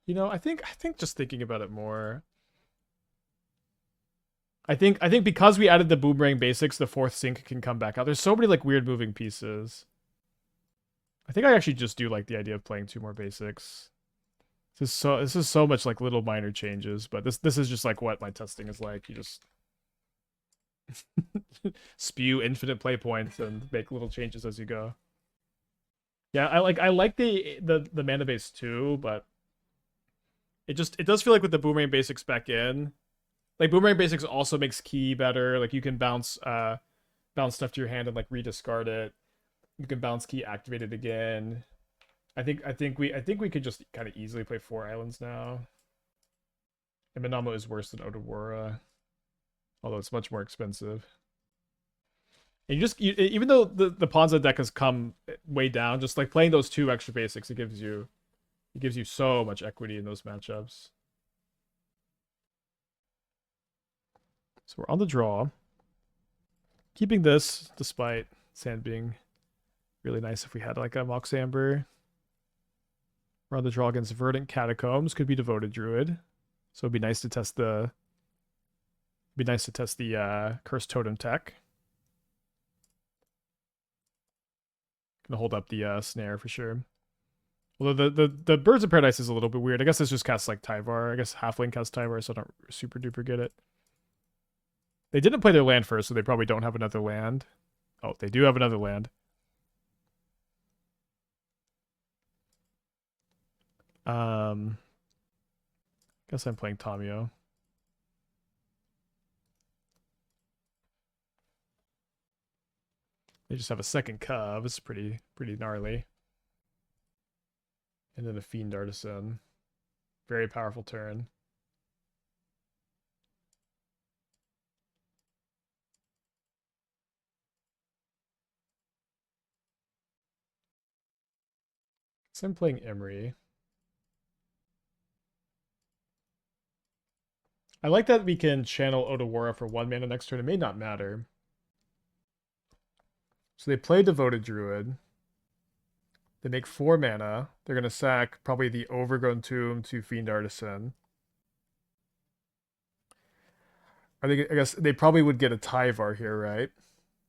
You know, I think just thinking about it more. I think because we added the boomerang basics, the fourth sync can come back out. There's so many like weird moving pieces. I think I actually just do like the idea of playing two more basics. This is so much like little minor changes, but this is just like what my testing is like. You just spew infinite play points and make little changes as you go. Yeah, I like the mana base too, but it does feel like with the boomerang basics back in, like boomerang basics also makes key better. Like you can bounce stuff to your hand and like rediscard it. You can bounce key, activate it again. I think we could just kind of easily play 4 islands now. And Minamo is worse than Otawara, although it's much more expensive. And even though the Ponza deck has come way down, just like playing those two extra basics, it gives you so much equity in those matchups. So we're on the draw. Keeping this, despite sand being really nice if we had like a Mox Amber. We're on the draw against Verdant Catacombs. Could be Devoted Druid. So it'd be nice to test the Cursed Totem tech. Gonna hold up the snare for sure. Although the Birds of Paradise is a little bit weird. I guess this just casts like Tyvar. I guess Halfling casts Tyvar, so I don't super duper get it. They didn't play their land first, so they probably don't have another land. Oh, they do have another land. Guess I'm playing Tamiyo. They just have a second Cub. It's pretty gnarly. And then a Fiend Artisan. Very powerful turn. So I'm playing Emry. I like that we can channel Otawara for 1 mana next turn. It may not matter. So they play Devoted Druid. They make 4 mana. They're going to sack probably the Overgrown Tomb to Fiend Artisan. I guess they probably would get a Tyvar here, right?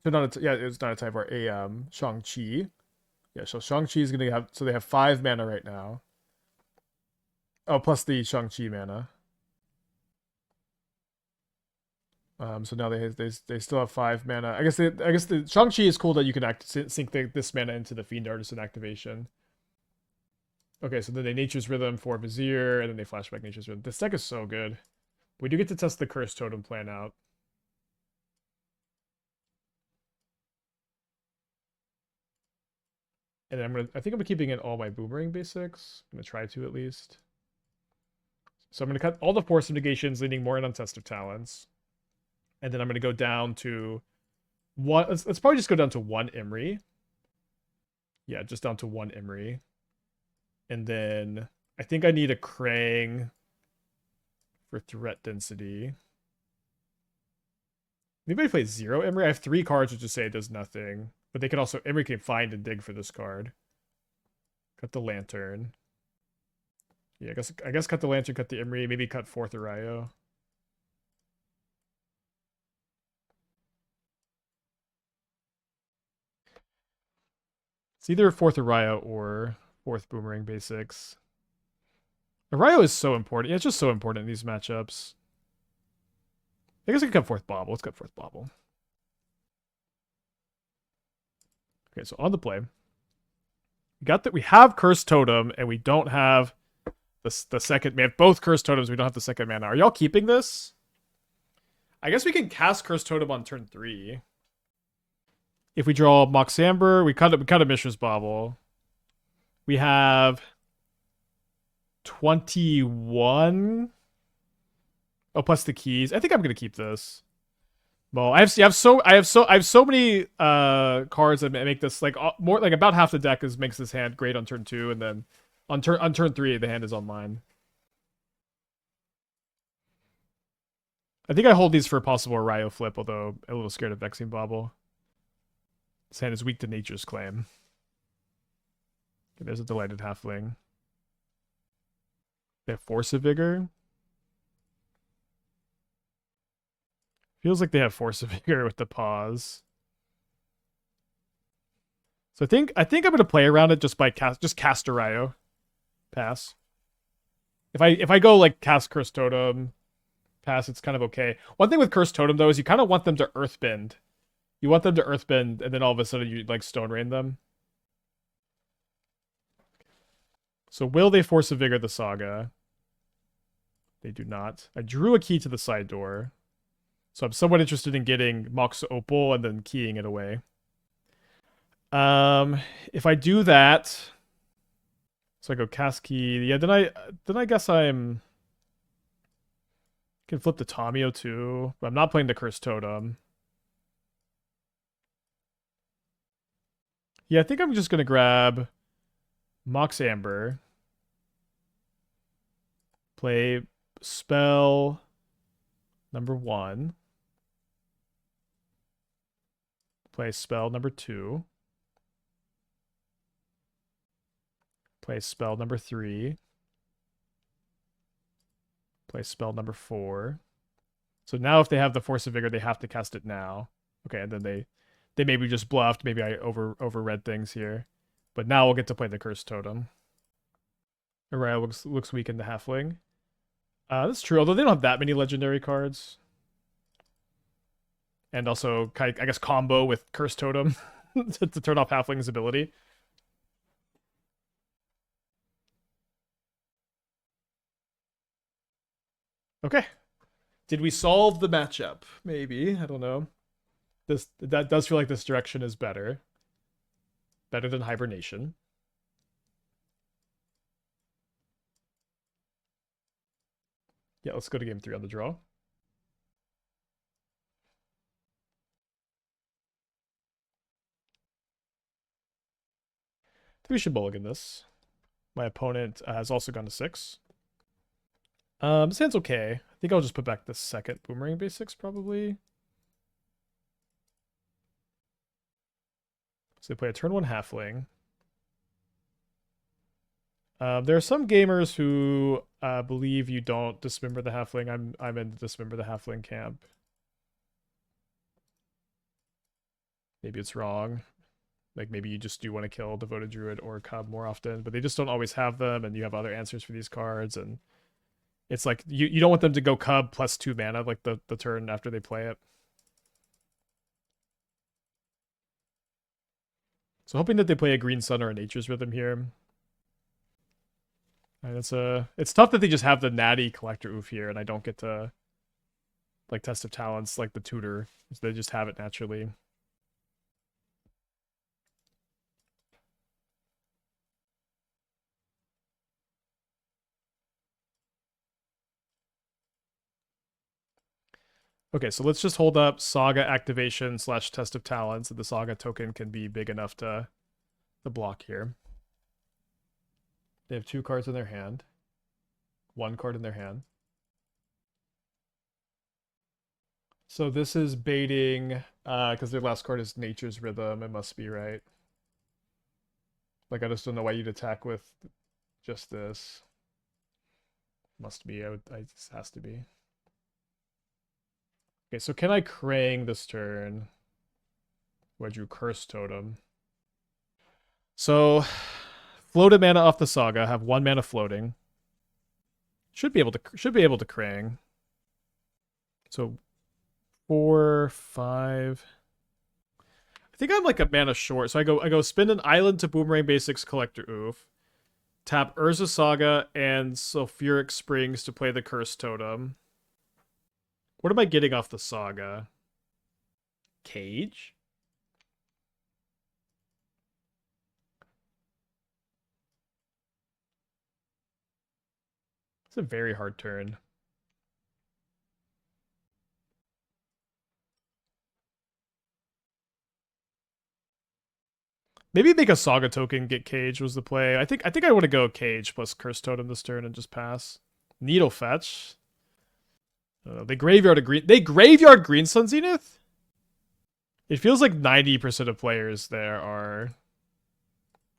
So yeah, it's not a Tyvar, a Shang-Chi. Yeah, so Shang-Chi is going to have, so they have 5 mana right now. Oh, plus the Shang-Chi mana. So now they still have 5 mana. I guess the Shang-Chi is cool that you can sync this mana into the Fiend Artisan activation. Okay, so then they Nature's Rhythm for Vizier, and then they flashback Nature's Rhythm. This deck is so good. We do get to test the Cursed Totem plan out. And then I think I'm keeping in all my Boomerang basics. I'm gonna try to at least. So I'm gonna cut all the Force of Negations, leaning more in on Test of Talents. And then I'm gonna go down to one. Let's probably just go down to 1 Emry. Yeah, just down to 1 Emry. And then I think I need a Krang for threat density. Maybe I play 0 Emry. I have 3 cards which just say it does nothing. But they can also, Emry can find and dig for this card. Cut the Lantern. Yeah, I guess cut the Lantern, cut the Emry, maybe cut 4th Erayo. It's either 4th Erayo or 4th Boomerang basics. Erayo is so important. Yeah, it's just so important in these matchups. I guess I can cut 4th Bauble. Let's cut 4th Bauble. Okay, so on the play. We have Cursed Totem, and we don't have the second. We have both Cursed Totems. We don't have the second mana. Are y'all keeping this? I guess we can cast Cursed Totem on turn 3. If we draw Mox Amber, we cut a Mishra's Bauble. We have 21. Oh, plus the keys. I think I'm gonna keep this. Well, I have so many cards that make this like more like about half the deck makes this hand great on turn 2, and then on turn 3 the hand is online. I think I hold these for a possible Erayo flip, although I'm a little scared of Vexing Bauble. This hand is weak to Nature's Claim. Okay, there's a Delighted Halfling. They have Force of Vigor. Feels like they have Force of Vigor with the pause. So I think I'm gonna play around it just by cast Erayo. Pass. If I go like cast Curse Totem, pass, it's kind of okay. One thing with Curse Totem though is you kind of want them to Earthbend. You want them to Earthbend, and then all of a sudden you like Stone Rain them. So will they Force of Vigor the Saga? They do not. I drew a key to the side door. So I'm somewhat interested in getting Mox Opal and then keying it away. If I do that, so I go cast key. Yeah, then I guess can flip the Tamiyo too. But I'm not playing the Curse Totem. Yeah, I think I'm just gonna grab Mox Amber. Play spell number 1. Play spell number 2. Play spell number 3. Play spell number 4. So now if they have the Force of Vigor, they have to cast it now. Okay, and then they maybe just bluffed. Maybe I overread things here. But now we'll get to play the Curse Totem. Erayo looks weak in the Halfling. That's true, although they don't have that many legendary cards. And also, I guess, combo with Curse Totem to turn off Halfling's ability. Okay. Did we solve the matchup? Maybe. I don't know. That does feel like this direction is better. Better than Hibernation. Yeah, let's go to game 3 on the draw. I think we should mulligan this. My opponent has also gone to 6. This hand's okay. I think I'll just put back the second Boomerang Basics, probably. So they play a turn 1 Halfling. There are some gamers who believe you don't dismember the Halfling. I'm in the dismember the Halfling camp. Maybe it's wrong. Like maybe you just do want to kill Devoted Druid or Cub more often, but they just don't always have them, and you have other answers for these cards, and it's like you don't want them to go Cub plus 2 mana like the turn after they play it. So hoping that they play a Green Sun or a Nature's Rhythm here. And it's tough that they just have the natty Collector Oof here, and I don't get to like Test of Talents like the tutor. So they just have it naturally. Okay, so let's just hold up Saga activation / Test of Talents, and the Saga token can be big enough to block here. They have 2 cards in their hand. 1 card in their hand. So this is baiting, because their last card is Nature's Rhythm. It must be, right? Like, I just don't know why you'd attack with just this. Must be. This has to be. Okay, so can I Krang this turn? I drew Curse Totem. So, floated mana off the Saga. Have 1 mana floating. Should be able to Krang. So 4, 5. I think I'm like a mana short. So I go spin an island to Boomerang Basics Collector Oof. Tap Urza Saga and Sulfuric Springs to play the Curse Totem. What am I getting off the Saga? Cage? It's a very hard turn. Maybe make a Saga token, get Cage was the play. I think I want to go Cage plus Curse Totem this turn and just pass. Needle Fetch. They graveyard Green Sun Zenith? It feels like 90% of players there are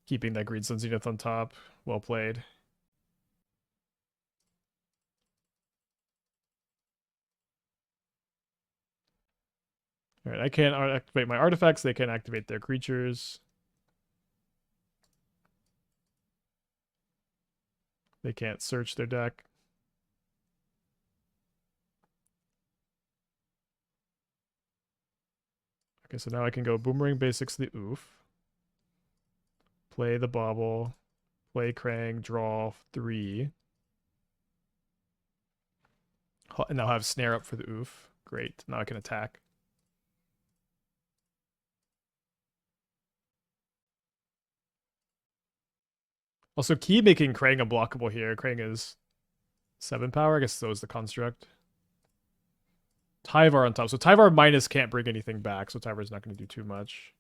keeping that Green Sun Zenith on top. Well played. All right, I can't activate my artifacts. They can't activate their creatures. They can't search their deck. Okay, so now I can go Boomerang Basics the Oof. Play the Bauble. Play Krang, draw 3. And now have Snare up for the Oof. Great. Now I can attack. Also, key making Krang unblockable here. Krang is 7 power. I guess so is the construct. Tyvar on top. So Tyvar minus can't bring anything back, so Tyvar's not going to do too much.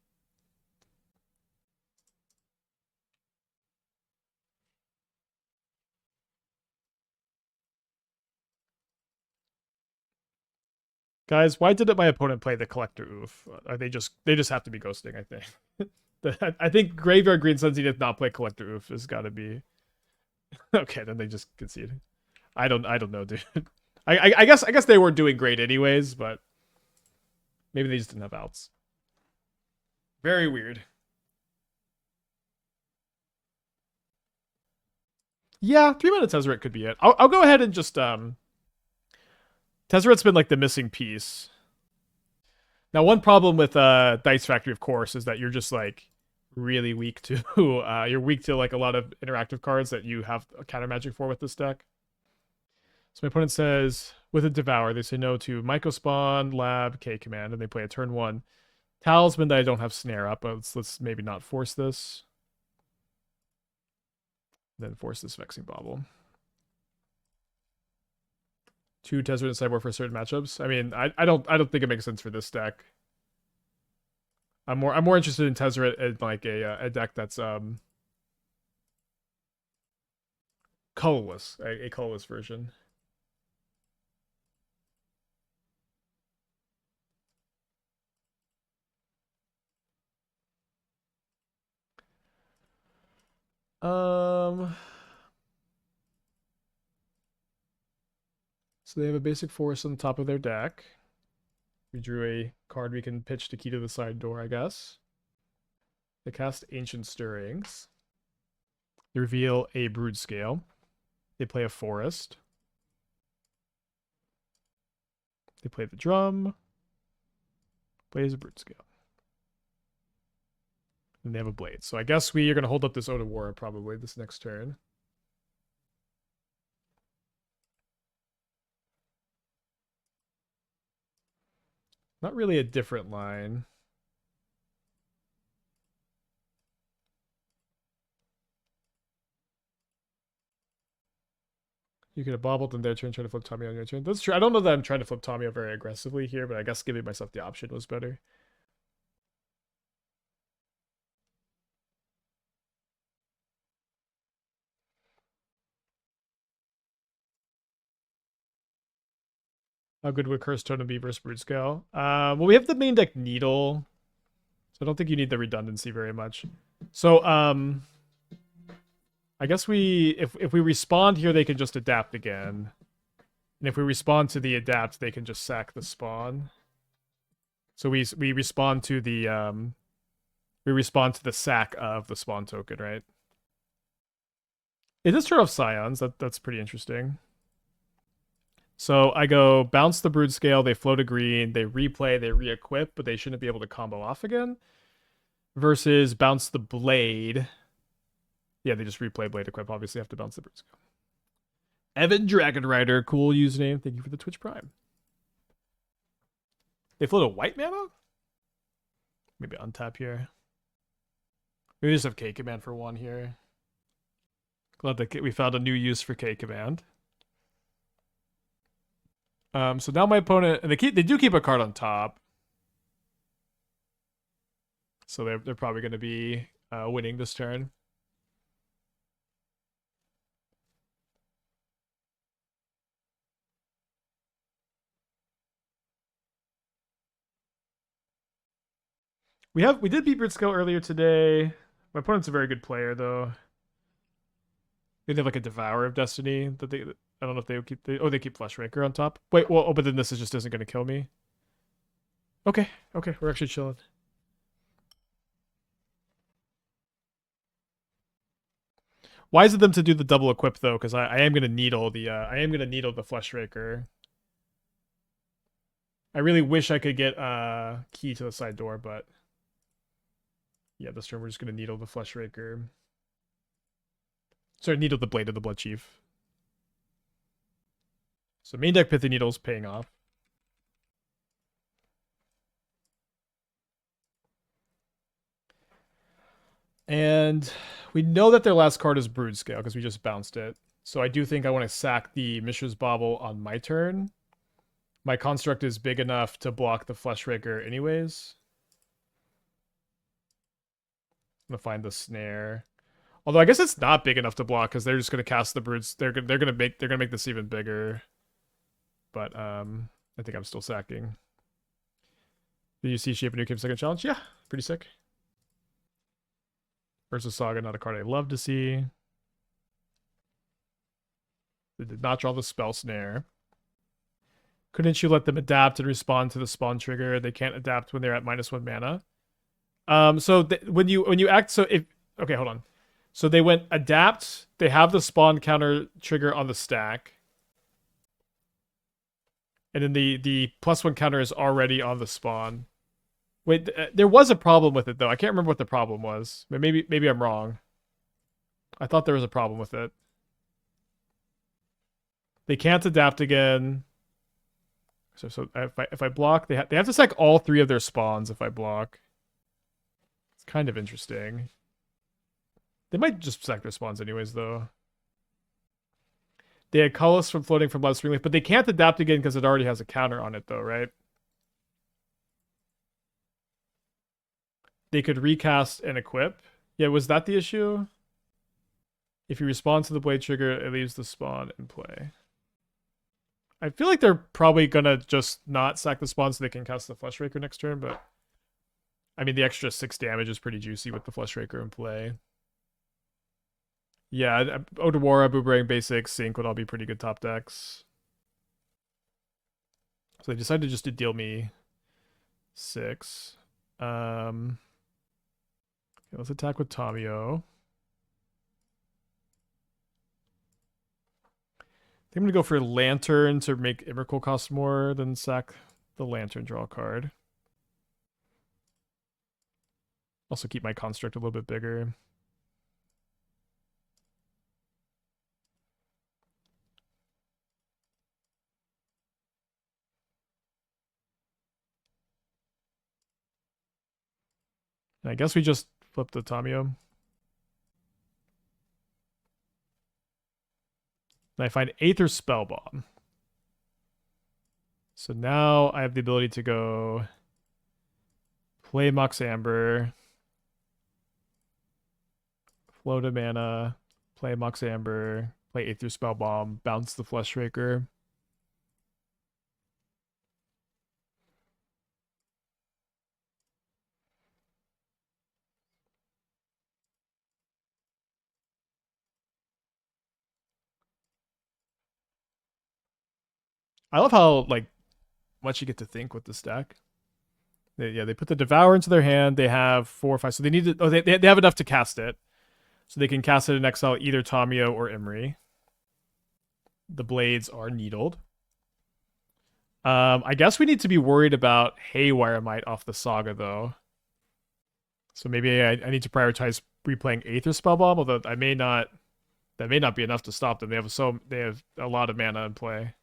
Guys, why didn't my opponent play the Collector Oof? Are they just have to be ghosting, I think. I think Graveyard Green Sunset did not play Collector Oof. Has got to be okay. Then they just concede. I don't know, dude. I guess they weren't doing great anyways, but maybe they just didn't have outs. Very weird. Yeah, 3-mana Tezzeret could be it. I'll go ahead and just Tezzeret's been like the missing piece. Now, one problem with Dice Factory, of course, is that you're just like really weak to you're weak to like a lot of interactive cards that you have counter magic for with this deck. So my opponent says with a Devour, they say no to Mycospawn, Lab, K Command, and they play a turn 1 Talisman that I don't have Snare up, but let's maybe not force this. Then force this Vexing Bauble. 2 Tezzeret and Sideboard for certain matchups. I mean, I don't think it makes sense for this deck. I'm more interested in Tezzeret in like a deck that's colorless, a colorless version. So they have a basic force on the top of their deck. We drew a card we can pitch to key to the side door, I guess. They cast Ancient Stirrings. They reveal a Brood Scale. They play a Forest. They play the Drum. Plays a Brood Scale. And they have a Blade. So I guess we are going to hold up this Otawara probably this next turn. Not really a different line. You could have bobbled in their turn, trying to flip Tamiyo on your turn. That's true. I don't know that I'm trying to flip Tamiyo very aggressively here, but I guess giving myself the option was better. How good would Curse Totem be versus Brood Scale? Well, we have the main deck Needle, so I don't think you need the redundancy very much. So, I guess if we respond here, they can just adapt again. And if we respond to the adapt, they can just sack the spawn. So we respond to the sack of the spawn token, right? It does turn off Scions. That's pretty interesting. So I go bounce the Brood Scale, they float a green, they replay, they re-equip, but they shouldn't be able to combo off again. Versus bounce the Blade. Yeah, they just replay Blade Equip. Obviously have to bounce the Brood Scale. Evan Dragon Rider, cool username. Thank you for the Twitch Prime. They float a white mana? Maybe untap here. Maybe just have K Command for 1 here. Glad that we found a new use for K Command. So now my opponent, and they do keep a card on top. So they're probably going to be winning this turn. We did beat Blitzkill earlier today. My opponent's a very good player though. They have like a Devourer of Destiny that they. I don't know if they keep. They keep Fleshraker on top. Wait, well, but then this just isn't going to kill me. Okay, we're actually chilling. Why is it them to do the double equip though? Because I am gonna needle the Flesh Raker. I really wish I could get key to the side door, but yeah, this turn we're just gonna needle the Flesh Raker. Sorry, needle the Blade of the Blood Chief. So main deck Pithing Needle's paying off. And we know that their last card is Brood Scale because we just bounced it. So I do think I want to sack the Mishra's Bauble on my turn. My construct is big enough to block the Flesh Raker anyways. I'm gonna find the snare. Although I guess it's not big enough to block because they're just gonna cast the broods. They're gonna make this even bigger. But I think I'm still sacking. Did you see Shape a New Cape second challenge? Yeah, pretty sick. Urza Saga, not a card I love to see. They did not draw the Spell Snare. Couldn't you let them adapt and respond to the spawn trigger? They can't adapt when they're at -1 mana. So when you act, so if okay, hold on. So they went adapt. They have the spawn counter trigger on the stack, and then the +1 counter is already on the spawn. Wait, there was a problem with it though. I can't remember what the problem was. Maybe I'm wrong. I thought there was a problem with it. They can't adapt again. So if I block, they have to sack all 3 of their spawns if I block. It's kind of interesting. They might just sack their spawns anyways, though. They had Cullis from floating from Blood Springleaf, but they can't adapt again because it already has a counter on it, though, right? They could recast and equip. Yeah, was that the issue? If you respond to the blade trigger, it leaves the spawn in play. I feel like they're probably gonna just not sack the spawn so they can cast the Flesh Raker next turn, but I mean the extra 6 damage is pretty juicy with the Flesh Raker in play. Yeah, Otawara, Boomerang, Basic, Sync would all be pretty good top decks. So they decided just to deal me 6. Okay, let's attack with Tamiyo. I think I'm going to go for Lantern to make Emrakul cost more than sack the Lantern, draw a card. Also keep my construct a little bit bigger. And I guess we just flip the Tamiyo. And I find Aether Spellbomb. So now I have the ability to go play Mox Amber, float a mana, play Mox Amber, play Aether Spellbomb, bounce the Flesh Raker. I love how like much you get to think with this deck. They put the Devour into their hand. They have 4 or 5, so they need to. Oh, they have enough to cast it, so they can cast it in exile either Tamiyo or Emry. The blades are needled. I guess we need to be worried about Haywire Might off the Saga though. So maybe I need to prioritize replaying Aether Spellbomb, although I may not. That may not be enough to stop them. They have a lot of mana in play.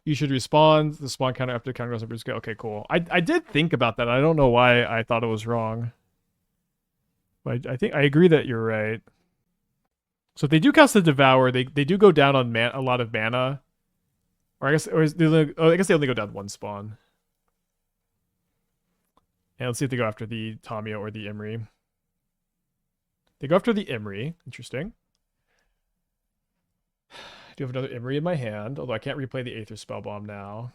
You should respond the spawn counter after the counter goes up. Okay, cool. I did think about that. I don't know why I thought it was wrong. But I think I agree that you're right. So if they do cast the Devour, they do go down on a lot of mana. Or I guess they only go down 1 spawn. And let's see if they go after the Tamiyo or the Emry. They go after the Emry. Interesting. I do have another Emry in my hand, although I can't replay the Aether Spellbomb now.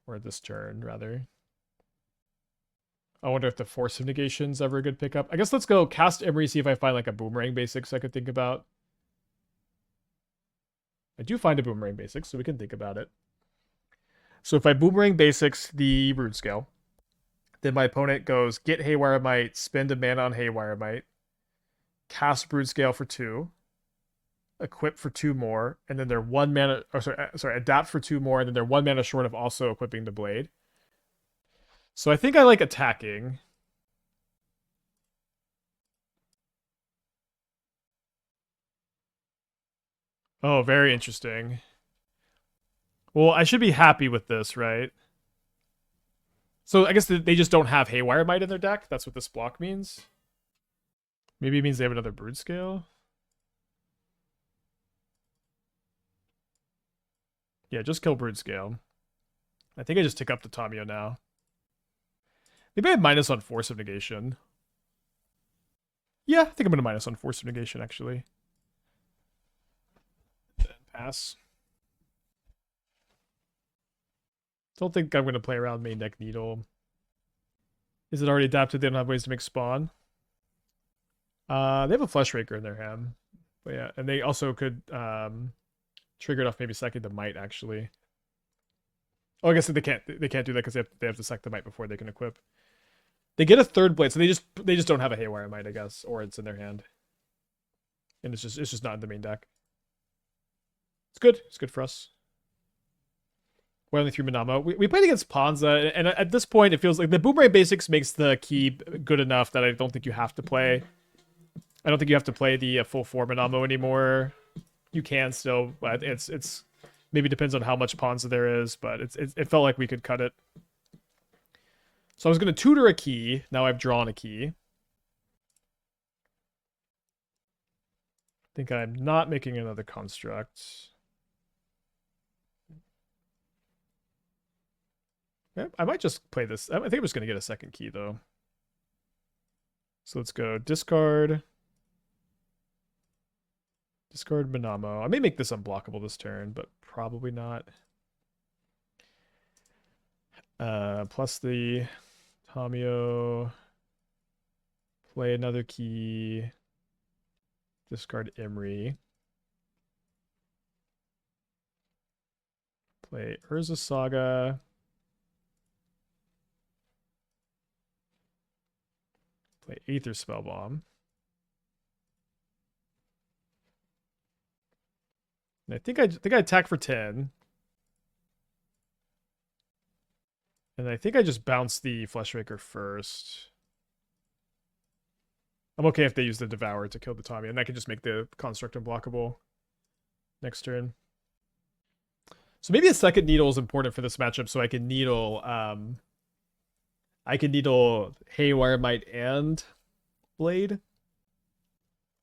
Or this turn, rather. I wonder if the Force of Negation is ever a good pickup. I guess let's go cast Emry, see if I find like a Boomerang Basics I could think about. I do find a Boomerang Basics, so we can think about it. So if I Boomerang Basics the Brood Scale, then my opponent goes get Haywire Might, spend a mana on Haywire Might, cast Brood Scale for 2, equip for 2 more, and then they're 1 mana. Or sorry, adapt for 2 more, and then they're 1 mana short of also equipping the blade. So I think I like attacking. Oh, very interesting. Well, I should be happy with this, right? So I guess they just don't have Haywire Might in their deck. That's what this block means. Maybe it means they have another Brood Scale. Yeah, just kill Brood Scale. I think I just tick up to Tamiyo now. Maybe I have minus on Force of Negation. Yeah, I think I'm going to minus on Force of Negation, actually. Then pass. Don't think I'm going to play around main deck Needle. Is it already adapted? They don't have ways to make spawn. They have a Flesh Raker in their hand. But yeah, and they also could trigger it off maybe second the Might, actually. Oh, I guess they can't do that because they have to sack the Might before they can equip. They get a third blade, so they just don't have a Haywire Might, I guess, or it's in their hand. And it's just not in the main deck. It's good. It's good for us. We're only 3 Minamo. We played against Ponza, and at this point, it feels like the Boomerang Basics makes the key good enough that I don't think you have to play. I don't think you have to play the full 4 Minamo anymore. You can still, but it's maybe depends on how much Ponza there is, but it felt like we could cut it. So I was going to tutor a key. Now I've drawn a key. I think I'm not making another construct. Yeah, I might just play this. I think I'm just going to get a second key, though. So let's go discard. Discard Minamo. I may make this unblockable this turn, but probably not. Plus the Tamiyo. Play another key. Discard Emry. Play Urza Saga. Play Aether Spellbomb. And I think I attack for 10. And I think I just bounce the Fleshraker first. I'm okay if they use the Devour to kill the Tommy, and I can just make the construct unblockable next turn. So maybe a second needle is important for this matchup, so I can needle Haywire Might and Blade.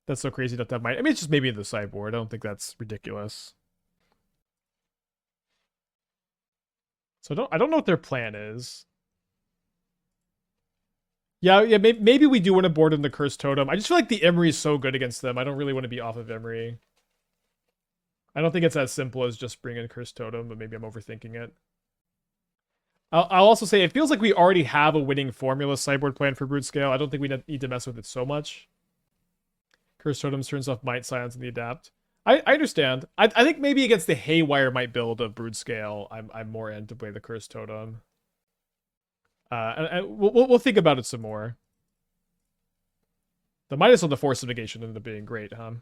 That's so crazy not to have Might. I mean, it's just maybe in the sideboard. I don't think that's ridiculous. So I don't know what their plan is. Yeah, maybe we do want to board in the Cursed Totem. I just feel like the Emry is so good against them. I don't really want to be off of Emry. I don't think it's as simple as just bring in Cursed Totem, but maybe I'm overthinking it. I'll also say it feels like we already have a winning formula sideboard plan for Brood Scale. I don't think we need to mess with it so much. Cursed Totems turns off Might, Silence, and the Adapt. I understand. I think maybe against the Haywire Might build of Brood Scale, I'm more in to play the Cursed Totem. And we'll think about it some more. The minus on the Force of Negation ended up being great, huh?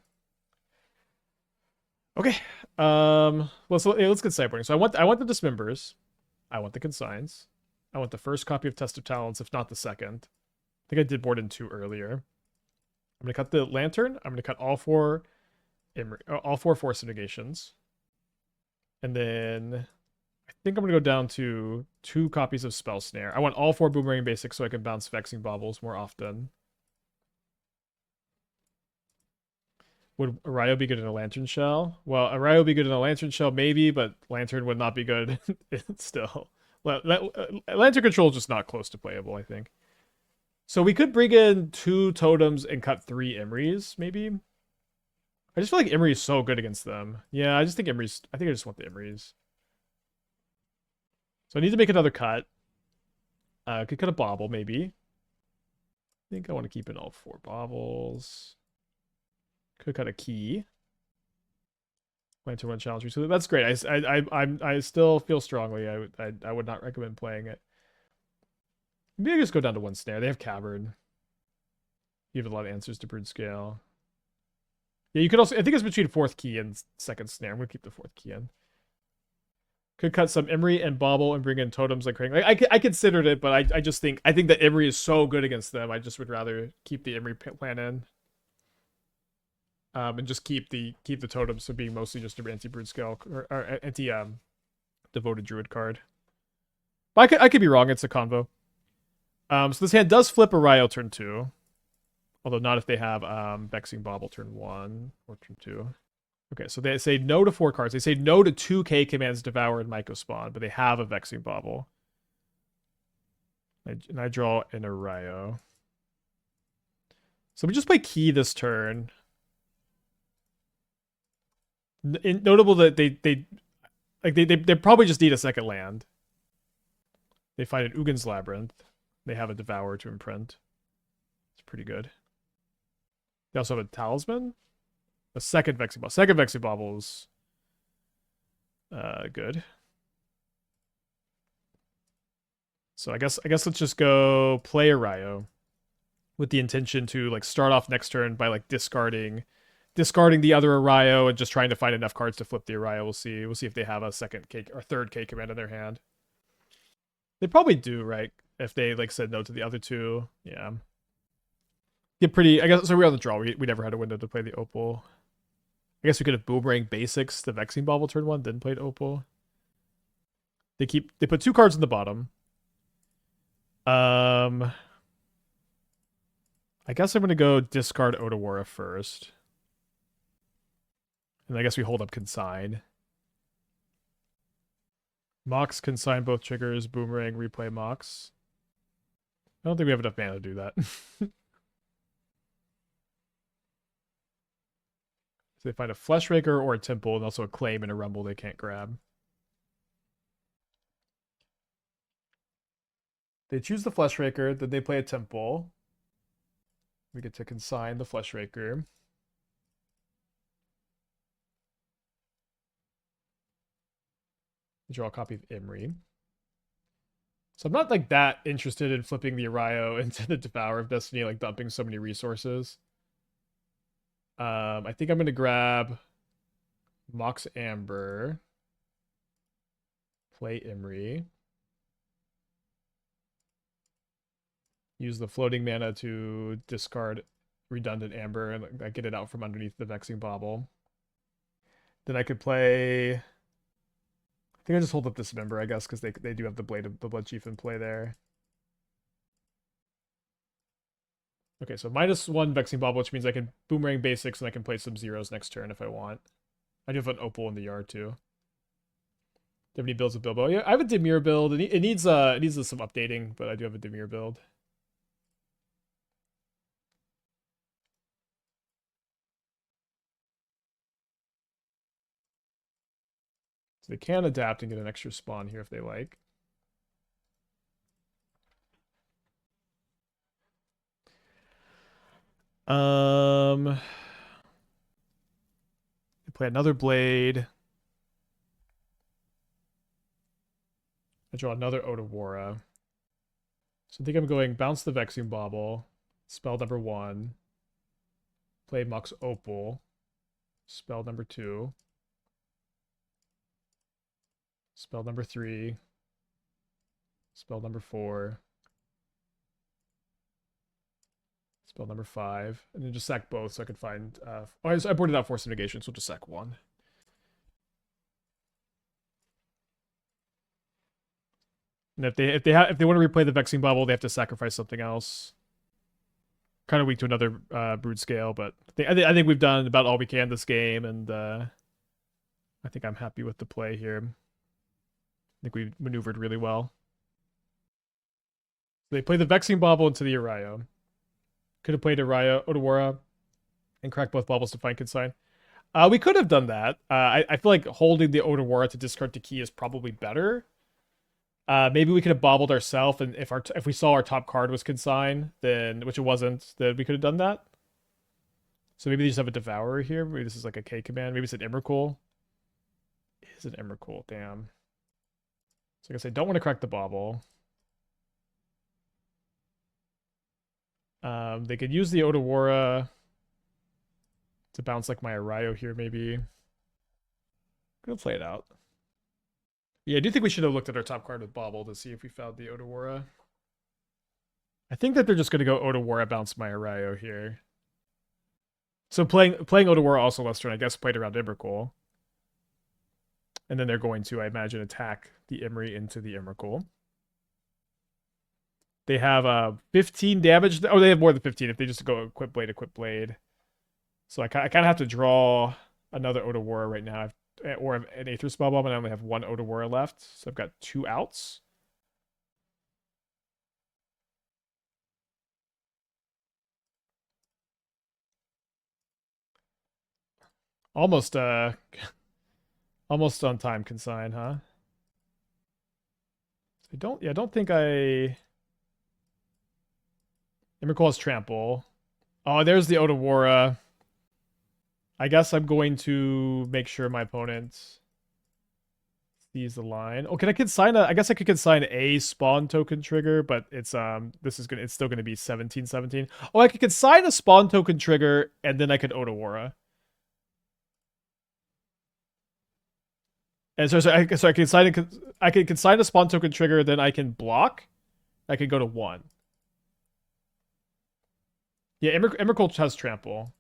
Okay. Let's get sideboarding. So I want the Dismembers. I want the Consigns. I want the first copy of Test of Talents, if not the second. I think I did board in 2 earlier. I'm gonna cut the Lantern. I'm gonna cut all 4 Force of Negations. And then I think I'm going to go down to 2 copies of Spell Snare. I want all 4 Boomerang Basics so I can bounce Vexing Baubles more often. Would Erayo be good in a Lantern Shell? Well, Erayo would be good in a Lantern Shell, maybe, but Lantern would not be good still. Lantern Control is just not close to playable, I think. So we could bring in 2 Totems and cut 3 Emrys, maybe? I just feel like Emry is so good against them. Yeah, I think I just want the Emrys. So I need to make another cut. I could cut a Bauble, maybe. I think I want to keep in all 4 Baubles. Could cut a key. Playing to one challenge. So that's great. I still feel strongly. I would not recommend playing it. Maybe I just go down to one snare. They have Cavern. You have a lot of answers to Brood Scale. Yeah, you could also. I think it's between fourth key and second snare. I'm gonna keep the fourth key in. Could cut some Emry and Bauble and bring in totems like Crane. Like I considered it, but I just think that Emry is so good against them. I just would rather keep the Emry plan in. And just keep the totems so being mostly just an anti-Brood Scale or anti Devoted Druid card. But I could be wrong. It's a convo. So this hand does flip Erayo turn 2. Although not if they have Vexing Bauble turn 1 or turn 2. Okay, so they say no to 4 cards. They say no to 2K commands Devour and Myco Spawn, but they have a Vexing Bauble. And I draw an Erayo. So we just play Key this turn. Notable that they probably just need a second land. They find an Ugin's Labyrinth. They have a Devour to imprint. It's pretty good. They also have a Talisman. A second Vexing Bauble. Second Vexing Bauble is good. So I guess let's just go play Erayo with the intention to like start off next turn by like discarding the other Erayo and just trying to find enough cards to flip the Erayo. We'll see if they have a second K or third K command in their hand. They probably do, right? If they like said no to the other two. Yeah. Get pretty, I guess, so we're on the draw. We never had a window to play the Opal. I guess we could have Boomerang Basics the Vexing Bauble turn 1, then played Opal. They put 2 cards in the bottom. I guess I'm gonna go discard Otawara first. And I guess we hold up Consign. Mox Consign both triggers, Boomerang, replay Mox. I don't think we have enough mana to do that. So they find a Fleshraker or a Temple, and also a Claim and a Rumble they can't grab. They choose the Fleshraker, then they play a Temple. We get to consign the Fleshraker. Draw a copy of Emry. So I'm not like that interested in flipping the Erayo into the Devourer of Destiny, like dumping so many resources. I think I'm going to grab Mox Amber. Play Emry. Use the floating mana to discard redundant Amber and get it out from underneath the Vexing Bauble. Then I could play... I think I just hold up Dismember, I guess, because they do have the Blade of the Blood Chief in play there. Okay, so -1 Vexing Bauble, which means I can Boomerang Basics and I can play some zeros next turn if I want. I do have an Opal in the yard too. Do you have any builds with Bilbo? Yeah, I have a Dimir build. It needs some updating, but I do have a Dimir build. So they can adapt and get an extra spawn here if they like. They play another Blade. I draw another Otawara. So I think I'm going bounce the Vexing Bauble, spell number 1, play Mox Opal, spell number 2, spell number 3, spell number 4, spell number 5, and then just sack both so I can find... I boarded out Force of Negation, so we'll just sack 1. And if they want to replay the Vexing Bauble, they have to sacrifice something else. Kind of weak to another Brood Scale, but I think we've done about all we can this game, and I think I'm happy with the play here. I think we maneuvered really well. They play the Vexing Bauble into the Erayo. Could have played Erayo, Otawara, and cracked both baubles to find Consign. We could have done that. I feel like holding the Otawara to discard to key is probably better. Maybe we could have bobbled ourselves, and if we saw our top card was Consign, then which it wasn't, then we could have done that. So maybe they just have a Devourer here. Maybe this is like a K command. Maybe it's an Emrakul. Is it Emrakul? Damn. So I guess I don't want to crack the bauble. They could use the Otawara to bounce like my Erayo here, maybe. Gonna play it out. Yeah, I do think we should have looked at our top card with Bauble to see if we found the Otawara. I think that they're just gonna go Otawara bounce my Erayo here. So playing Otawara also last turn, I guess, played around Emrakul. And then they're going to, I imagine, attack the Emry into the Emrakul. They have 15 damage. Oh, they have more than 15 if they just go equip blade. So I kind of have to draw another Otawara right now. Or an Aether Spellbomb, and I only have one Otawara left. So I've got 2 outs. Almost almost on time consign, huh? I don't think I Emrakul's Trample. Oh, there's the Otawara. I guess I'm going to make sure my opponent sees the line. Oh, can I consign I guess I could consign a spawn token trigger, but it's still gonna be 17/17. Oh, I could consign a spawn token trigger and then I could Otawara. And so I can consign a spawn token trigger, then I can block. I can go to 1. Yeah, Emrakul has Trample.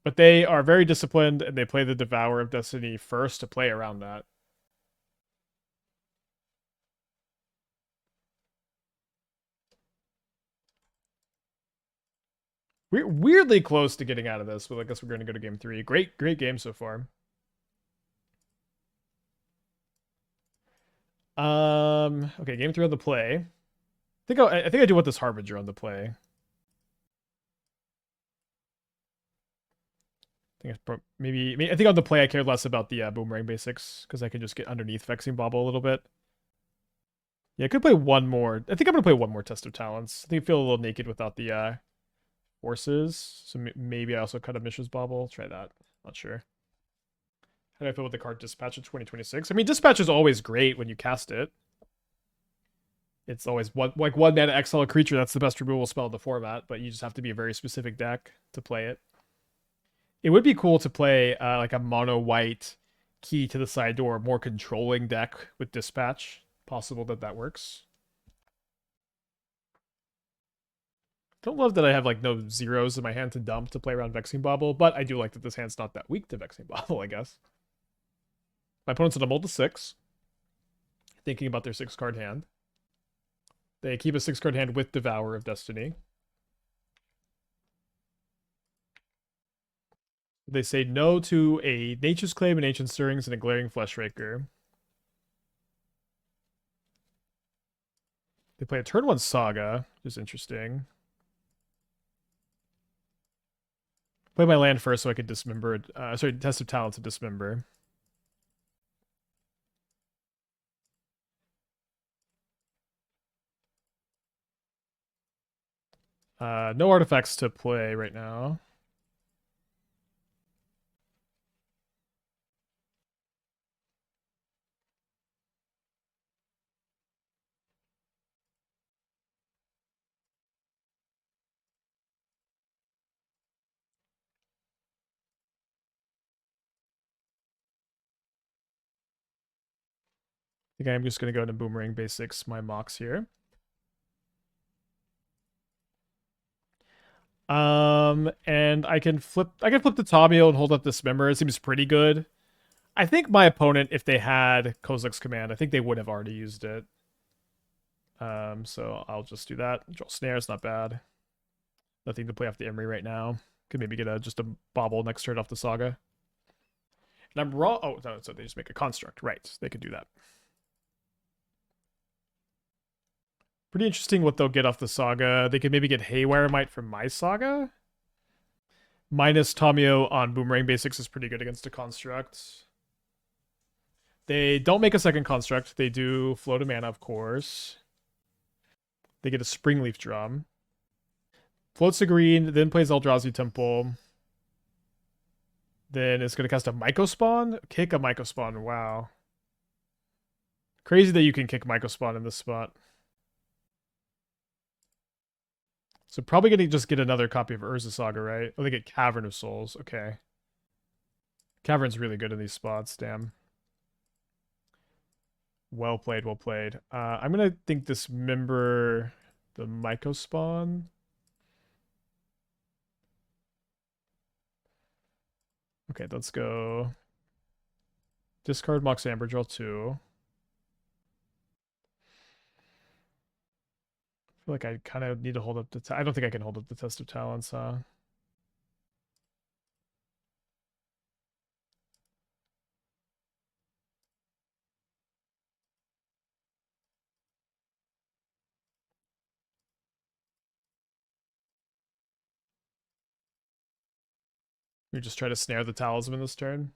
But they are very disciplined, and they play the Devourer of Destiny first to play around that. We're weirdly close to getting out of this, but I guess we're going to go to game 3. Great game so far. Okay, game 3 on the play. I think I do want this Harbinger on the play. I think on the play I care less about the boomerang basics because I can just get underneath Vexing Bauble a little bit. Yeah, I could play one more. I think I'm gonna play one more Test of Talents. I think I feel a little naked without the forces, so maybe I also cut a Mishra's Bauble. Try that. Not sure. How do I feel with the card Dispatch in 2026? I mean, Dispatch is always great when you cast it. It's always one mana exile a creature. That's the best removal spell in the format, but you just have to be a very specific deck to play it. It would be cool to play like a mono white key to the side door, more controlling deck with Dispatch. Possible that works. Don't love that I have like no zeros in my hand to dump to play around Vexing Bauble, but I do like that this hand's not that weak to Vexing Bauble, I guess. My opponent's at a mold to 6. Thinking about their 6-card hand. They keep a 6-card hand with Devourer of Destiny. They say no to a Nature's Claim, an Ancient Stirrings, and a Glaring Fleshraker. They play a turn 1 Saga, which is interesting. Play my land first so I could dismember it. Test of Talent to dismember. No artifacts to play right now. I think I'm just going to go into Boomerang Basics my Mox here. And I can flip the Tamiyo and hold up Dismember. It seems pretty good. I think my opponent, if they had Kozilek's Command, I think they would have already used it. So I'll just do that. Draw Snare is not bad. Nothing to play off the Emry right now. Could maybe get just a Bauble next turn off the Saga. And I'm raw. Oh, no, so they just make a Construct. Right, they could do that. Pretty interesting what they'll get off the Saga. They could maybe get Haywire Might from my Saga. Minus Tamiyo on Boomerang Basics is pretty good against a Construct. They don't make a second Construct. They do float a mana, of course. They get a Springleaf Drum. Floats a green, then plays Eldrazi Temple. Then it's going to cast a Myco Spawn. Kick a Myco Spawn. Wow. Crazy that you can kick Myco Spawn in this spot. So probably going to just get another copy of Urza Saga, right? Oh, they get Cavern of Souls. Okay. Cavern's really good in these spots. Damn. Well played, well played. I'm going to think dismember the Myco Spawn. Okay, let's go. Discard Mox Amber, draw 2. I feel like I kind of need to hold up the... I don't think I can hold up the Test of Talents, huh? We just try to snare the Talisman this turn.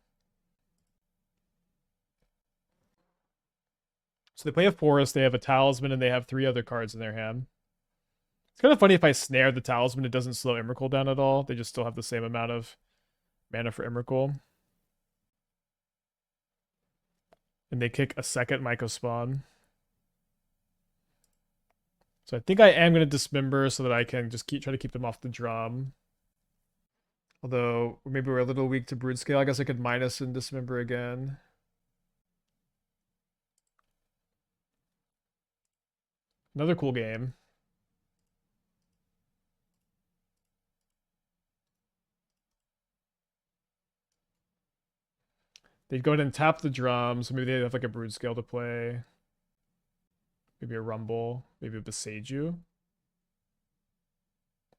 So they play a Forest, they have a Talisman, and they have 3 other cards in their hand. It's kind of funny if I snare the Talisman, it doesn't slow Emrakul down at all. They just still have the same amount of mana for Emrakul. And they kick a second Myco Spawn. So I think I am going to dismember so that I can just try to keep them off the drum. Although, maybe we're a little weak to Brood Scale. I guess I could minus and dismember again. Another cool game. They'd go ahead and tap the drum, so maybe they have like a Brood Scale to play. Maybe a Rumble. Maybe a Beseiju.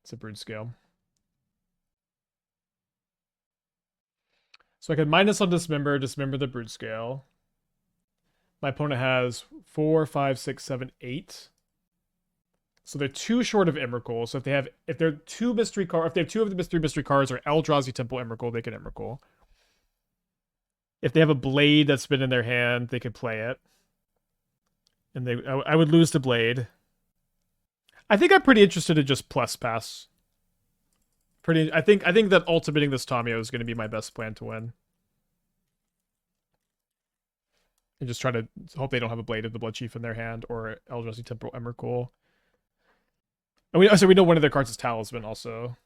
It's a Brood Scale. So I could minus on dismember the Brood Scale. My opponent has 4, 5, 6, 7, 8. So they're 2 short of Emrakul. So if they're 2 mystery cards, if they have 2 of the 3 mystery cards or Eldrazi Temple Emrakul, they can Emrakul. If they have a Blade that's been in their hand, they could play it. And I would lose to Blade. I think I'm pretty interested in just plus pass. I think that ultimating this Tamiyo is going to be my best plan to win. And just try to hope they don't have a Blade of the Blood Chief in their hand or Eldrazi Temple Emrakul. And we know one of their cards is Talisman also.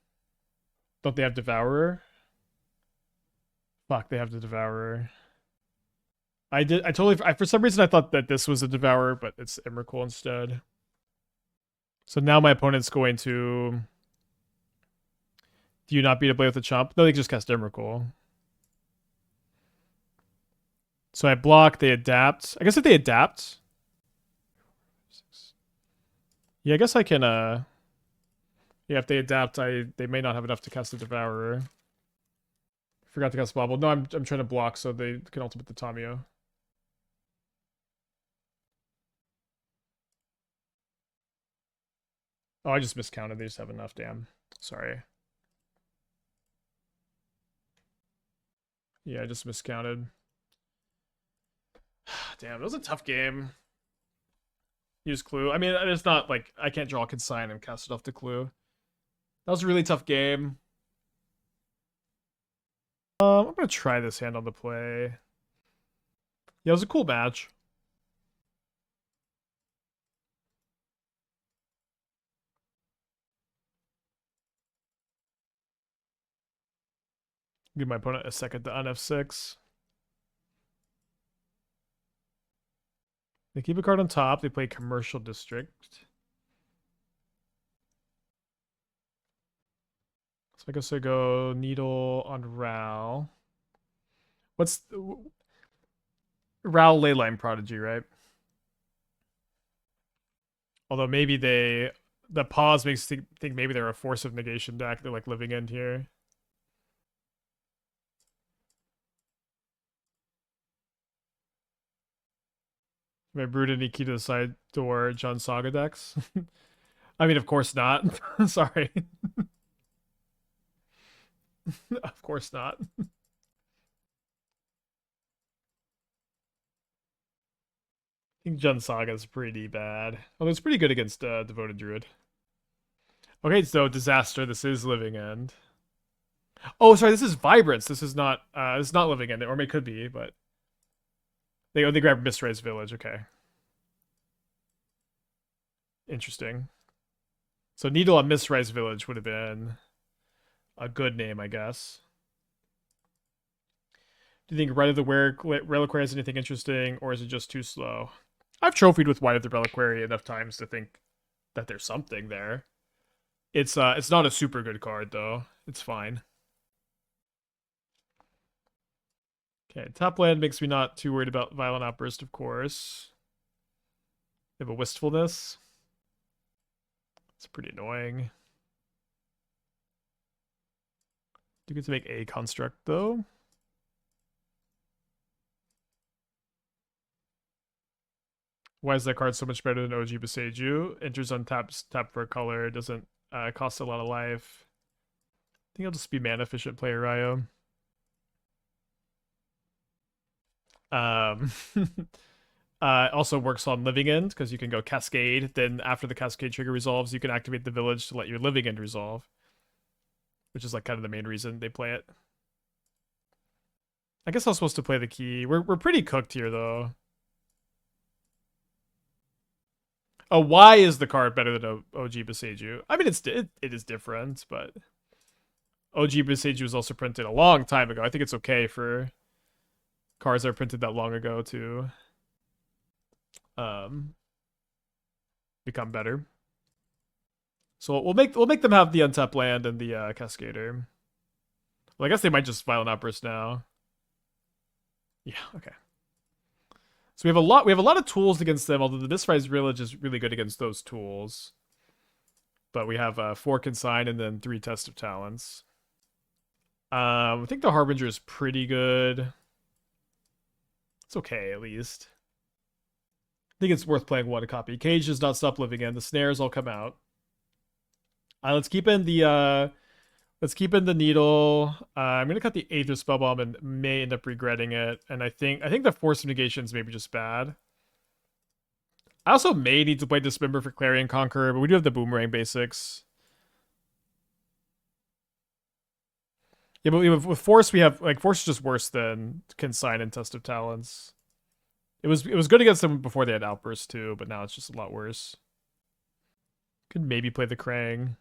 Don't they have Devourer? Fuck, they have the Devourer. For some reason I thought that this was a Devourer, but it's Emrakul instead. So now my opponent's going to... Do you not beat a Blade with a Chomp? No, they just cast Emrakul. So I block, they adapt. I guess if they adapt... Yeah, I guess I can, Yeah, if they adapt, they may not have enough to cast the Devourer. Forgot to cast Bauble. No, I'm trying to block so they can ultimate the Tamiyo. Oh, I just miscounted. They just have enough. Damn. Sorry. Yeah, I just miscounted. Damn, that was a tough game. Use Clue. I mean, it's not like I can't draw a Consign and cast it off the Clue. That was a really tough game. I'm gonna try this hand on the play. Yeah, it was a cool match. Give my opponent a second to on F6. They keep a card on top. They play Commercial District. So I guess I go Needle on Ral. What's... Ral Leyline Prodigy, right? Although maybe the pause makes think maybe they're a Force of Negation deck. They're like living in here. Am I brewed any key to the side door John Saga decks? I mean, of course not. Sorry. Of course not. I think John Saga is pretty bad. Although it's pretty good against Devoted Druid. Okay, so Disaster. This is Living End. Oh, sorry, this is Vibrance. This is not Living End, or it could be, but they grab Mistrais Village. Okay, interesting. So Needle on Mistrais Village would have been a good name, I guess. Do you think Rite of the Reliquary has anything interesting, or is it just too slow? I've trophied with Rite of the Reliquary enough times to think that there's something there. It's not a super good card though. It's fine. Okay, top land makes me not too worried about Violent Outburst, of course. They have a Wistfulness. It's pretty annoying. Do get to make a construct though. Why is that card so much better than OG Boseiju? Enters on tap for a color, doesn't cost a lot of life. I think I'll just be mana efficient, play Erayo. Also works on Living End because you can go Cascade. Then after the Cascade trigger resolves, you can activate the village to let your Living End resolve, which is like kind of the main reason they play it. I guess I was supposed to play the key. We're pretty cooked here though. Oh, why is the card better than OG Boseiju? I mean, it is different, but OG Boseiju was also printed a long time ago. I think it's okay for cards that are printed that long ago to become better. So we'll make them have the untapped land and the Cascader. Well, I guess they might just Violent Outburst now. Yeah, okay. So we have a lot of tools against them, although the Mistrais Village is really good against those tools. But we have 4 Consign and then 3 Test of Talents. I think the Harbinger is pretty good. It's okay, at least. I think it's worth playing 1 copy. Cage does not stop living in. The snares all come out. Let's keep in the Needle. I'm gonna cut the Aether Spellbomb and may end up regretting it. And I think the Force of Negation is maybe just bad. I also may need to play Dismember for Clarion Conqueror, but we do have the Boomerang basics. Yeah, but with Force we have Force is just worse than Consign and Test of Talents. It was good against them before they had Outburst too, but now it's just a lot worse. Could maybe play the Krang.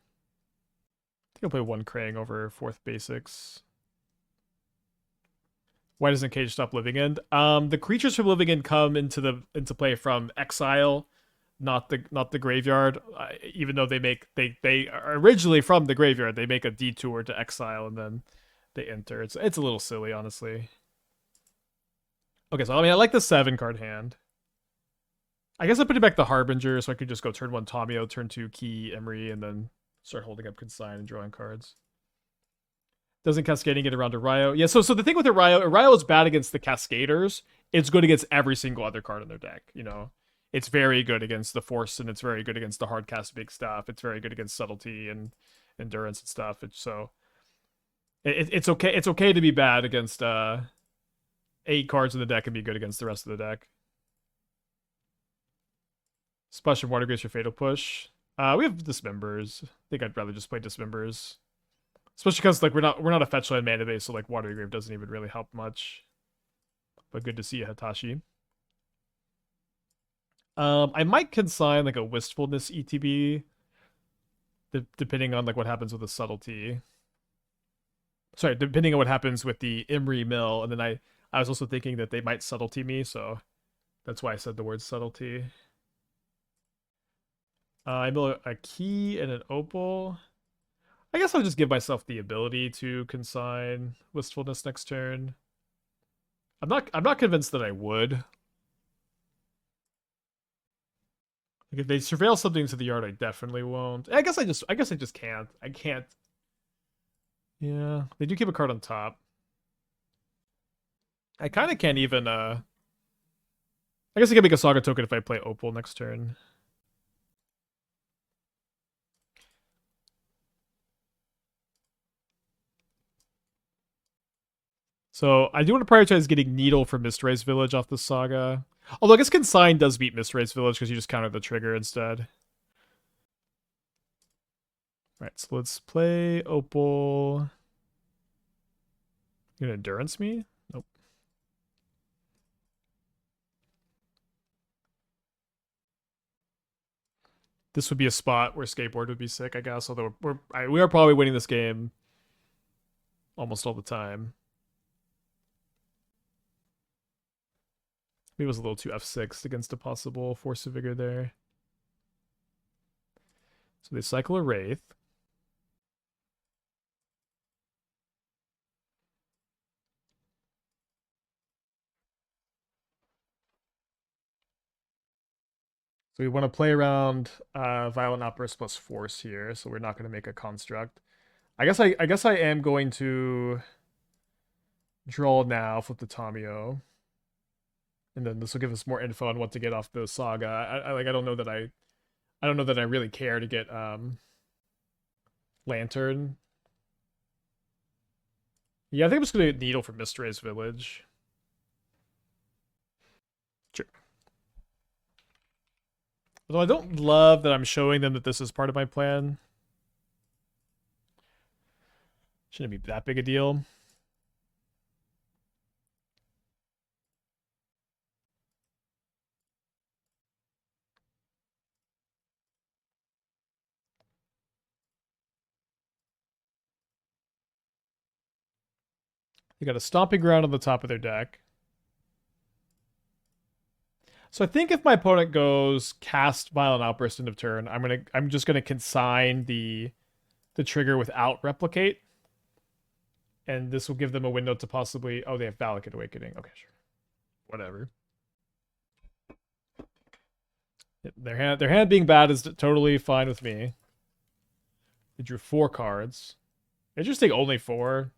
I think I'll play 1 Krang over 4th basics. Why doesn't Cage stop Living End? The creatures from Living End come into play from exile, not the graveyard. Even though they are originally from the graveyard, they make a detour to exile and then they enter. It's a little silly, honestly. Okay, so I mean I like the 7 card hand. I guess I'm putting back the Harbinger so I could just go turn 1 Tamiyo, turn 2 Key Emry, and then start holding up Consign and drawing cards. Doesn't Cascading get around to Erayo? Yeah, so the thing with Erayo is bad against the Cascaders. It's good against every single other card in their deck, you know? It's very good against the Force, and it's very good against the hard cast big stuff. It's very good against Subtlety and Endurance and stuff. It's okay to be bad against 8 cards in the deck and be good against the rest of the deck. Splash of Water Grace your Fatal Push. We have Dismembers. I think I'd rather just play Dismembers. Especially because we're not a fetch land mana base, so Watery Grave doesn't even really help much. But good to see you, Hitachi. I might consign a Wistfulness ETB, depending on what happens with the Subtlety. Sorry, depending on what happens with the Emry Mill, and then I was also thinking that they might Subtlety me, so that's why I said the word Subtlety. I mill a Key and an Opal. I guess I'll just give myself the ability to consign Wistfulness next turn. I'm not convinced that I would. If they surveil something to the yard, I definitely won't. I guess I just can't. I can't. Yeah, they do keep a card on top. I kind of can't even. I guess I can make a Saga token if I play Opal next turn. So I do want to prioritize getting Needle for Mistrais Village off the Saga. Although I guess Consign does beat Mistrais Village because you just counter the trigger instead. Alright, so let's play Opal. You gonna endurance me? Nope. This would be a spot where skateboard would be sick, I guess. Although we are probably winning this game almost all the time. Maybe it was a little too F6 against a possible Force of Vigor there. So they cycle a Wraith. So we want to play around Violent Outburst plus Force here, so we're not going to make a construct. I guess I am going to draw now, flip the Tamiyo. And then this will give us more info on what to get off the Saga. I don't know that I really care to get Lantern. Yeah, I think I'm just gonna get Needle for Mistray's Village. Sure. Although I don't love that I'm showing them that this is part of my plan. Shouldn't be that big a deal. They got a Stomping Ground on the top of their deck. So I think if my opponent goes cast Violent Outburst end of turn, I'm just gonna consign the trigger without replicate. And this will give them a window to possibly they have Valakut Awakening. Okay, sure. Whatever. Their hand being bad is totally fine with me. They drew 4 cards. Interesting, only 4.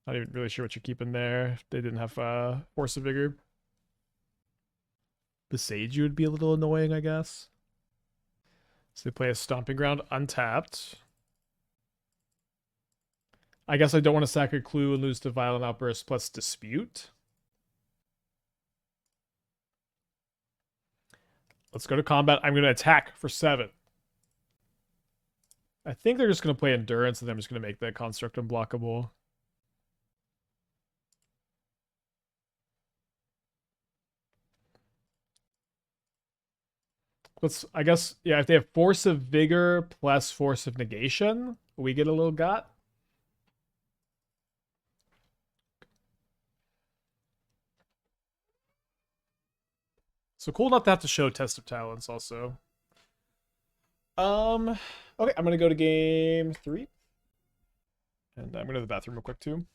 Not even really sure what you're keeping there. If they didn't have Force of Vigor. Besage you would be a little annoying, I guess. So they play a Stomping Ground untapped. I guess I don't want to sack a Clue and lose to Violent Outburst plus Dispute. Let's go to combat. I'm going to attack for 7. I think they're just going to play Endurance, and I'm just going to make that construct unblockable. I guess, yeah, if they have Force of Vigor plus Force of Negation, we get a little got. So cool not to have to show Test of Talents also. Okay, I'm gonna go to game 3. And I'm gonna go to the bathroom real quick too.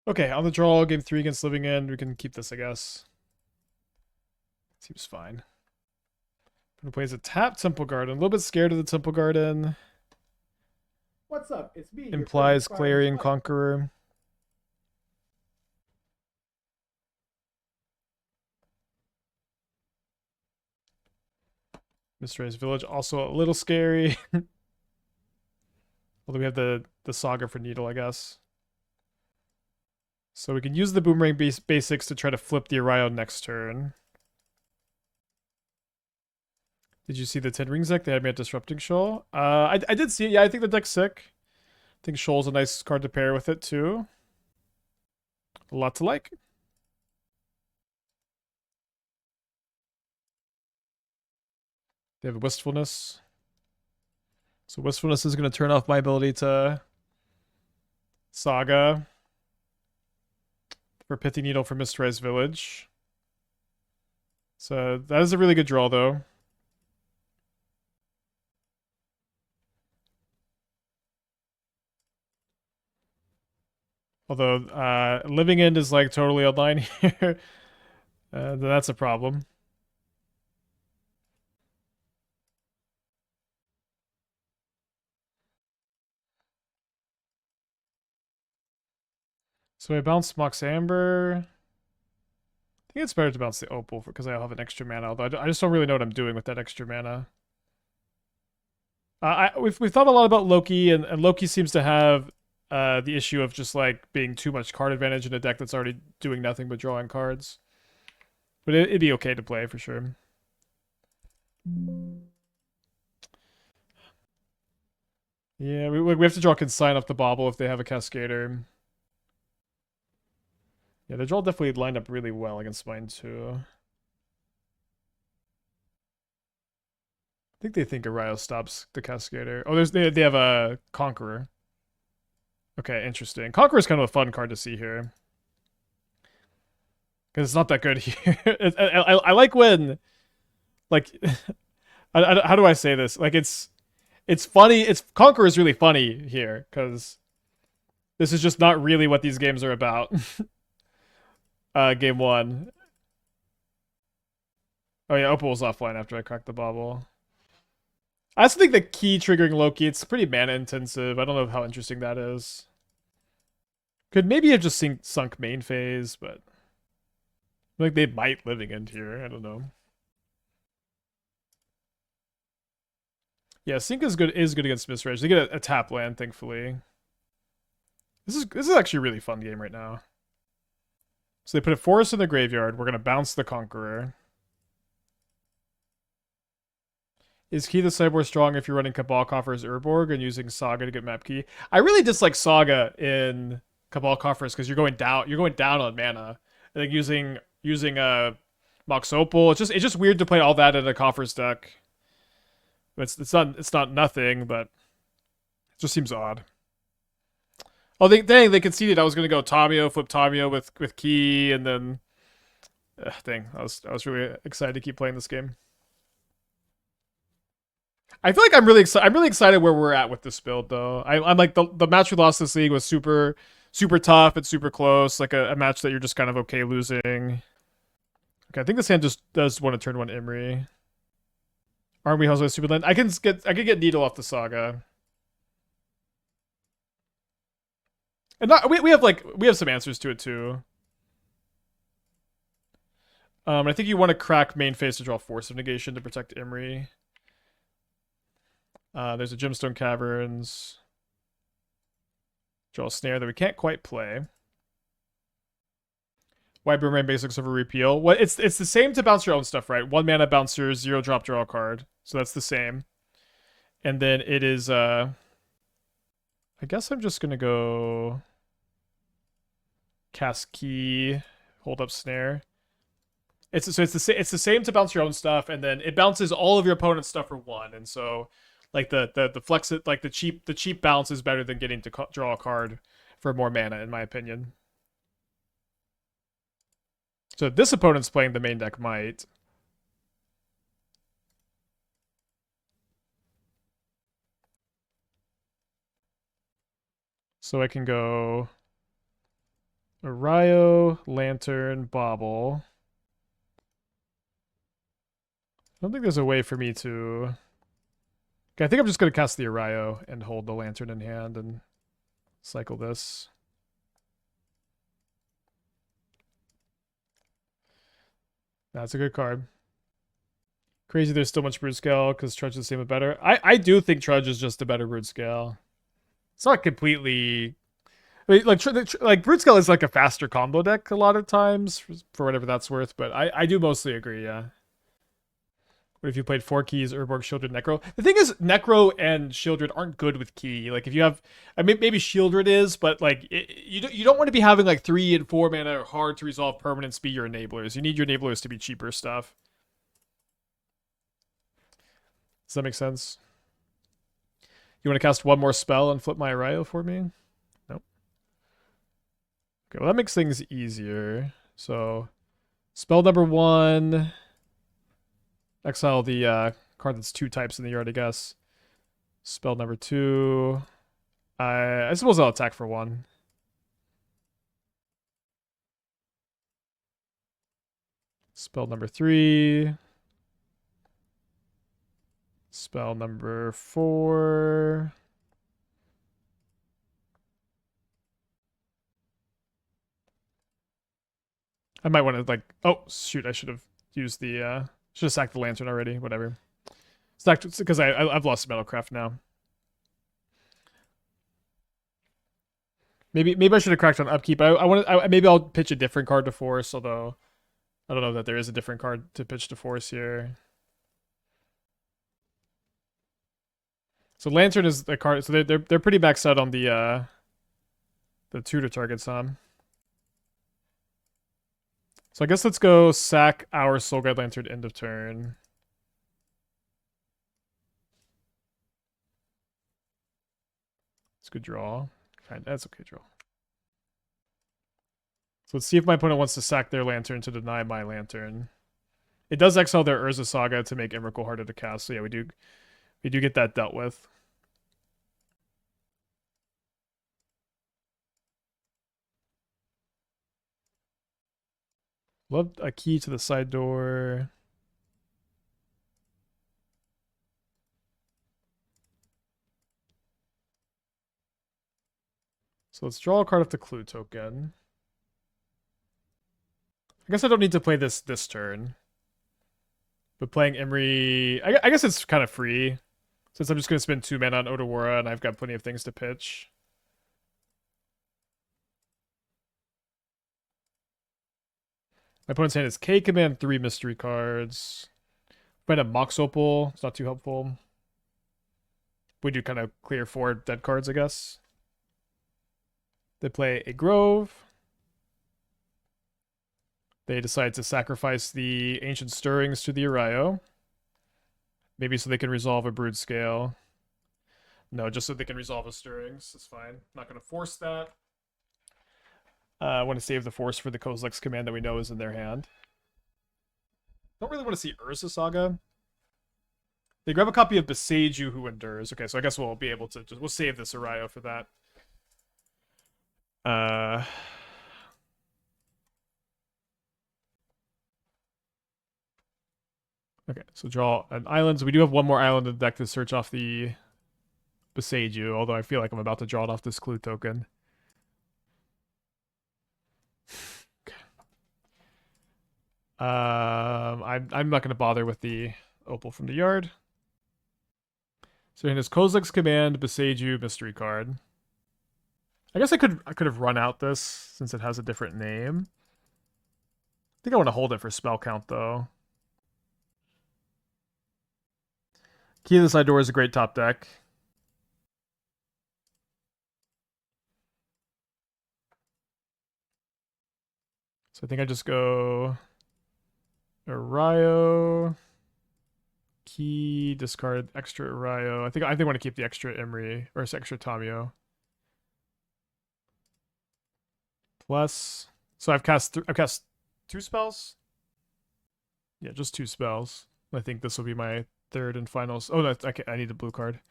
Okay, on the draw, game 3 against Living End. We can keep this, I guess. Seems fine. I'm gonna play as a tap Temple Garden. A little bit scared of the Temple Garden. What's up? It's me. Implies Clarion Conqueror. Mistray's Village, also a little scary. Although we have the Saga for Needle, I guess. So we can use the Boomerang basics to try to flip the Erayo next turn. Did you see the 10 Rings deck? They had me at Disrupting Shoal. I did see it. Yeah, I think the deck's sick. I think Shoal's a nice card to pair with it, too. A lot to like. They have Wistfulness. So Wistfulness is going to turn off my ability to Saga for Pithing Needle for Mistray's Village. So that is a really good draw, though. Although Living End is like totally online here. That's a problem. So I bounce Mox Amber. I think it's better to bounce the Opal because I'll have an extra mana, although I just don't really know what I'm doing with that extra mana. We've thought a lot about Loki, and Loki seems to have the issue of just like being too much card advantage in a deck that's already doing nothing but drawing cards. But it'd be okay to play for sure. Yeah, we have to draw Consign off the Bauble if they have a Cascader. Yeah, the draw definitely lined up really well against mine too. I think they think Erayo stops the Cascader. Oh, they have a Conqueror. Okay, interesting. Conqueror is kind of a fun card to see here. Because it's not that good here. I like when, like, how do I say this? Like, it's funny. Conqueror is really funny here because this is just not really what these games are about. Game one. Oh yeah, Opal was offline after I cracked the Bauble. I also think the key triggering Loki, it's pretty mana intensive. I don't know how interesting that is. Could maybe have just sunk main phase, but like they might living end here. I don't know. Yeah, Sink is good against Misrage. They get a tap land, thankfully. This is actually a really fun game right now. So they put a Forest in the graveyard. We're gonna bounce the Conqueror. Is Key the Sideboard strong if you're running Cabal Coffers Urborg and using Saga to get map key? I really dislike Saga in Cabal Coffers because you're going down on mana. I think using Mox Opal, it's just weird to play all that in a Coffers deck. It's not nothing, but it just seems odd. Oh, they conceded. I was gonna go Tamiyo, flip Tamiyo with Key, and then dang, I was really excited to keep playing this game. I feel like I'm really excited where we're at with this build though. I'm like the match we lost this league was super tough and super close, like a match that you're just kind of okay losing. Okay, I think this hand just does want to turn one Emry. Aren't we also a super land? I can get Needle off the Saga. And we have some answers to it too. I think you want to crack main phase to draw Force of Negation to protect Emry. There's a Gemstone Caverns. Draw a Snare that we can't quite play. Why Boomerang Basics over Repeal? Well, it's the same to bounce your own stuff, right? 1 mana bouncer, 0 drop, draw a card. So that's the same. And then it is I guess I'm just gonna go cast Key, hold up Snare. It's the same to bounce your own stuff, and then it bounces all of your opponent's stuff for 1, and so like the flex it, like the cheap bounce is better than getting to draw a card for more mana, in my opinion. So this opponent's playing the main deck might. So I can go Erayo, Lantern, Bauble. I don't think there's a way for me to... Okay, I think I'm just going to cast the Erayo and hold the Lantern in hand and cycle this. That's a good card. Crazy there's still much Brood Scale because Trudge is the same but better. I do think Trudge is just a better Brood Scale. It's not completely... I mean, like Brood Scale is like a faster combo deck a lot of times, for whatever that's worth, but I do mostly agree, yeah. What if you played 4 keys, Urborg, Shieldred, Necro? The thing is, Necro and Shieldred aren't good with key. Like, if you have... I mean, maybe Shieldred is, but, like, you don't want to be having, like, 3 and 4 mana hard to resolve permanents be your enablers. You need your enablers to be cheaper stuff. Does that make sense? You want to cast one more spell and flip my Erayo for me? Nope. Okay, well, that makes things easier. So, spell number 1... Exile the card that's 2 types in the yard, I guess. Spell number 2. I suppose I'll attack for 1. Spell number 3. Spell number 4. I might want to like... Oh, shoot, I should have used the... Should have sacked the Lantern already. Whatever. Sacked because I've lost Metalcraft now. Maybe I should have cracked on upkeep. Maybe I'll pitch a different card to Force, although I don't know that there is a different card to pitch to Force here. So Lantern is the card. So they're pretty maxed out on the tutor targets, huh? So I guess let's go sack our Soul Guide Lantern end of turn. It's a good draw. Fine, that's okay draw. So let's see if my opponent wants to sack their Lantern to deny my Lantern. It does exile their Urza Saga to make Emrakul harder to cast. So yeah, we do get that dealt with. Love a key to the side door. So let's draw a card off the Clue token. I guess I don't need to play this turn. But playing Emry, I guess it's kind of free. Since I'm just going to spend 2 mana on Otawara and I've got plenty of things to pitch. My opponent's hand is K command, 3 mystery cards. Might have Mox Opal. It's not too helpful. We do kind of clear 4 dead cards, I guess. They play a Grove. They decide to sacrifice the Ancient Stirrings to the Erayo. Maybe so they can resolve a Brood Scale. No, just so they can resolve a Stirrings. That's fine. Not going to force that. I want to save the force for the Kozilek's command that we know is in their hand. Don't really want to see Urza Saga. They grab a copy of Beseiju Who Endures. Okay, so I guess we'll be able to we'll save this Erayo for that. Okay, so draw an island. So we do have one more island in the deck to search off the Beseiju, although I feel like I'm about to draw it off this Clue token. Okay. I'm not gonna bother with the Opal from the yard. So in his Kozilek's command, Beseiju mystery card. I guess I could have run out this since it has a different name. I think I want to hold it for spell count though. Key to the Side Door is a great top deck. So I think I just go Erayo, key, discard extra Erayo. I think I want to keep the extra Emry or extra Tamiyo. Plus, so I've cast 2 spells. Yeah, just 2 spells. I think this will be my third and final. Oh, that's okay. I need a blue card.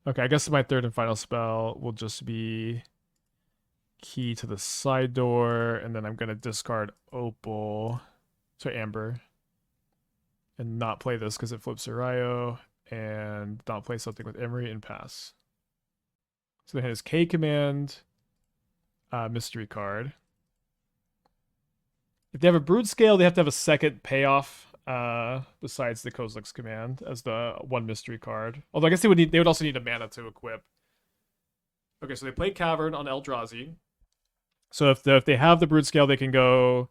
Okay, I guess my third and final spell will just be key to the side door, and then I'm gonna discard Opal, so Amber, and not play this because it flips Erayo, and not play something with Emry and pass. So then his K command, mystery card. If they have a Brood Scale, they have to have a second payoff besides the Kozilek's command as the 1 mystery card. Although I guess they would also need a mana to equip. Okay, so they play Cavern on Eldrazi. So if they have the Brood Scale, they can go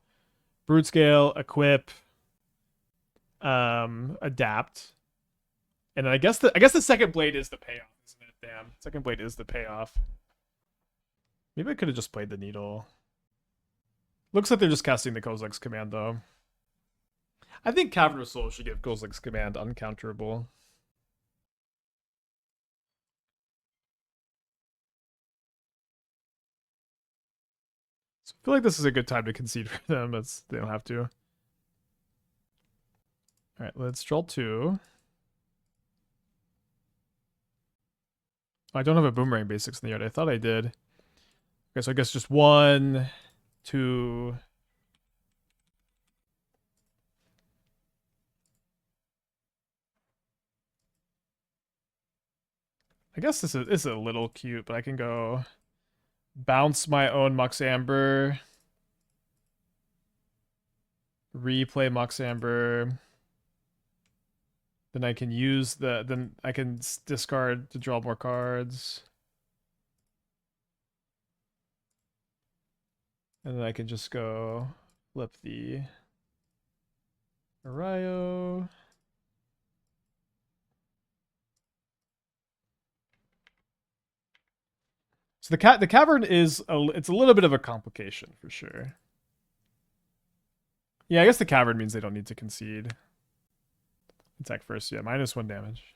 Brood Scale, equip, adapt, and then I guess the second blade is the payoff, isn't it? Damn, second blade is the payoff. Maybe I could have just played the needle. Looks like they're just casting the Kozilek's command though. I think Cavern of Souls should give Kozilek's command uncounterable. So I feel like this is a good time to concede for them. They don't have to. Alright, let's draw 2. Oh, I don't have a Boomerang Basics in the yard. I thought I did. Okay, so I guess just 1, 2... I guess this is a little cute, but I can go bounce my own Mox Amber, replay Mox Amber, then I can discard to draw more cards, and then I can just go flip the Erayo. So the cavern is it's a little bit of a complication for sure. Yeah, I guess the cavern means they don't need to concede. Attack first, yeah, -1 damage.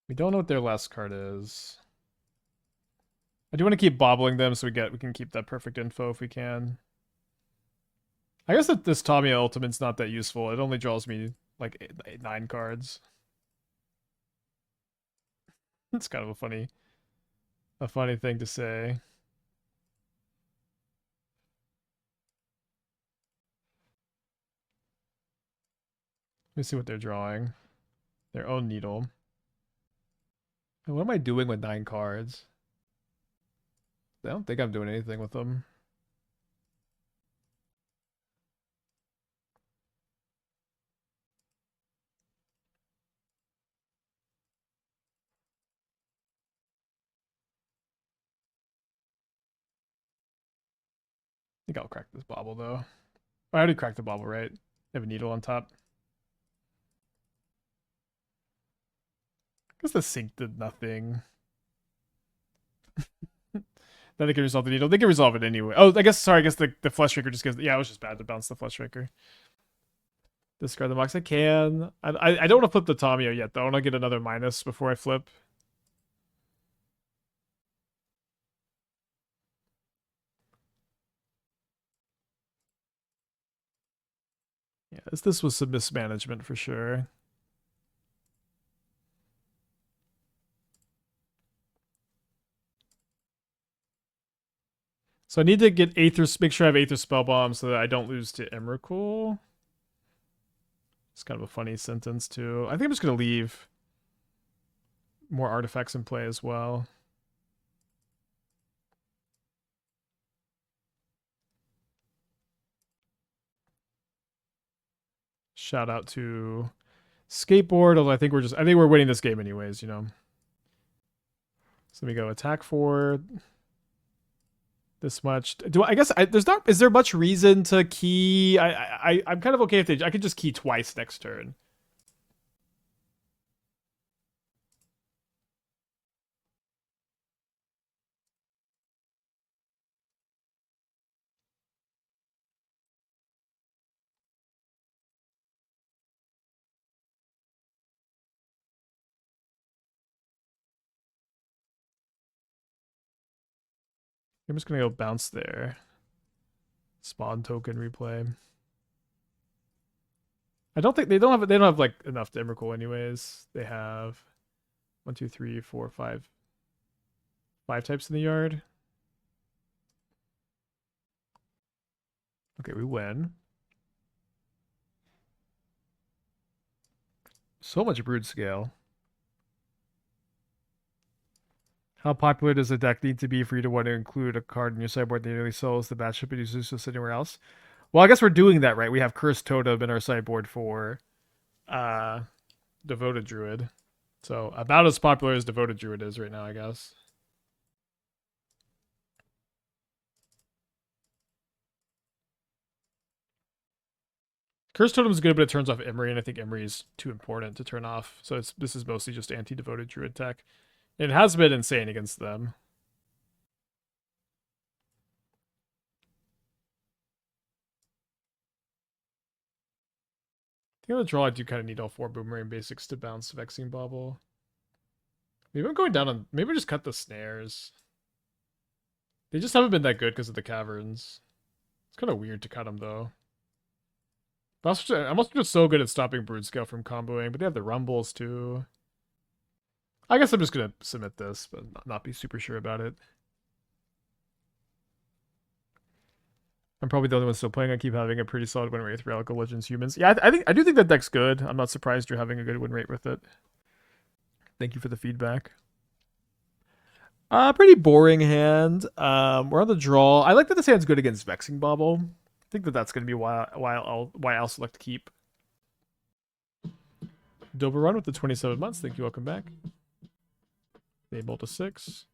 We don't know what their last card is. I do want to keep bobbling them so we can keep that perfect info if we can. I guess that this Tamiyo ultimate's not that useful. It only draws me like 9 cards. It's kind of a funny thing to say. Let me see what they're drawing. Their own needle. And what am I doing with 9 cards? I don't think I'm doing anything with them. I think I'll crack this bauble though. I already cracked the bauble, right? I have a needle on top. I guess the sink did nothing. Then they can resolve the needle. They can resolve it anyway. Oh, I guess the flesh shaker just gives. Yeah, it was just bad to bounce the flesh shaker. Discard the Mox. I can. I don't want to flip the Tamiyo yet though. I want to get another minus before I flip. Yeah, this was some mismanagement for sure. So I need to get make sure I have Aether Spellbomb so that I don't lose to Emrakul. It's kind of a funny sentence too. I think I'm just gonna leave more artifacts in play as well. Shout out to Skateboard, although I think we're winning this game anyways, you know. So we go attack for this much. Is there much reason to key? I'm kind of okay if I could just key twice next turn. I'm just gonna go bounce there. Spawn token replay. I don't think they don't have like enough to Emrakul anyways. They have 1, 2, 3, 4, 5 types in the yard. Okay, we win. So much brood scale. How popular does a deck need to be for you to want to include a card in your sideboard that nearly sells the Batship and is useless anywhere else? Well, I guess we're doing that, right? We have Cursed Totem in our sideboard for Devoted Druid. So about as popular as Devoted Druid is right now, I guess. Cursed Totem is good, but it turns off Emry, and I think Emry is too important to turn off. So this is mostly just anti-Devoted Druid tech. It has been insane against them. I think on the draw I do kind of need all 4 Boomerang basics to bounce Vexing Bauble. Maybe I'm going down on... Maybe just cut the snares. They just haven't been that good because of the caverns. It's kind of weird to cut them, though. I'm also just so good at stopping Broodscale from comboing, but they have the Rumbles, too. I guess I'm just going to submit this, but not be super sure about it. I'm probably the only one still playing. I keep having a pretty solid win rate with Relic of Legends Humans. Yeah, I do think that deck's good. I'm not surprised you're having a good win rate with it. Thank you for the feedback. Pretty boring hand. We're on the draw. I like that this hand's good against Vexing Bauble. I think that that's going to be why I'll select keep. Doberun with the 27 months. Thank you. Welcome back. Fable to 6.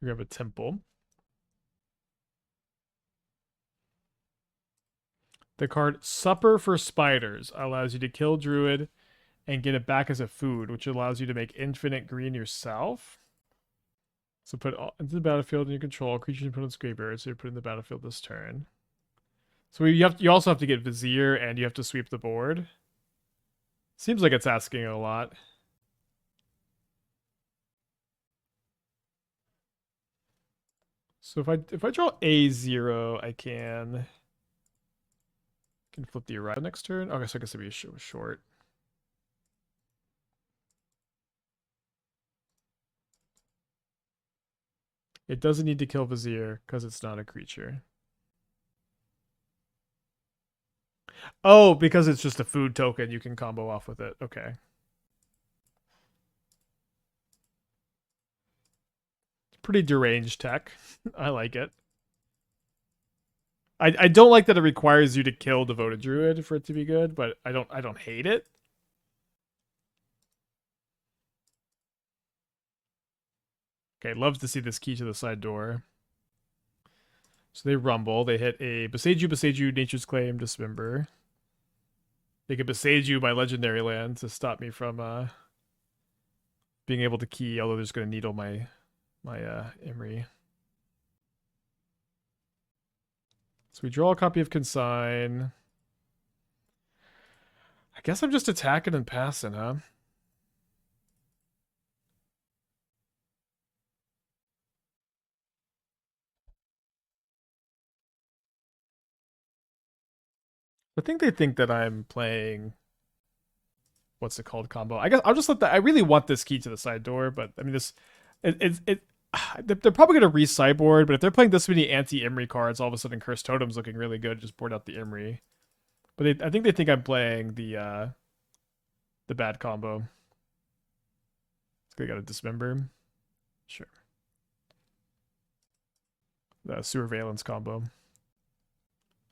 We have a Temple. The card Supper for Spiders allows you to kill Druid and get it back as a food, which allows you to make infinite green yourself. So put all into the battlefield in your control. Creatures you put on Scraper, so you put in the battlefield this turn. So you also have to get Vizier and you have to sweep the board. Seems like it's asking a lot. So if I draw A0, I can flip the Erayo next turn. Okay, so I guess it'd be a short. It doesn't need to kill Vizier because it's not a creature. Oh, because it's just a food token, you can combo off with it. Okay. It's pretty deranged tech. I like it. I don't like that it requires you to kill Devoted Druid for it to be good, but I don't hate it. Okay, love to see this key to the side door. So they rumble. They hit a Besage You, Nature's Claim, Dismember. They can Besage You my Legendary Land to stop me from being able to key, although they're just going to needle my Emry. So we draw a copy of Consign. I guess I'm just attacking and passing, huh? I think they think that I'm playing what's it called combo. I guess I'll just let that. I really want this key to the side door, but I mean this they're probably gonna re-sideboard, but if they're playing this many anti-Emry cards, all of a sudden Cursed Totem's looking really good. Just board out the Emry. But I think they think I'm playing the bad combo. They got a Dismember. Sure. The Surveillance combo.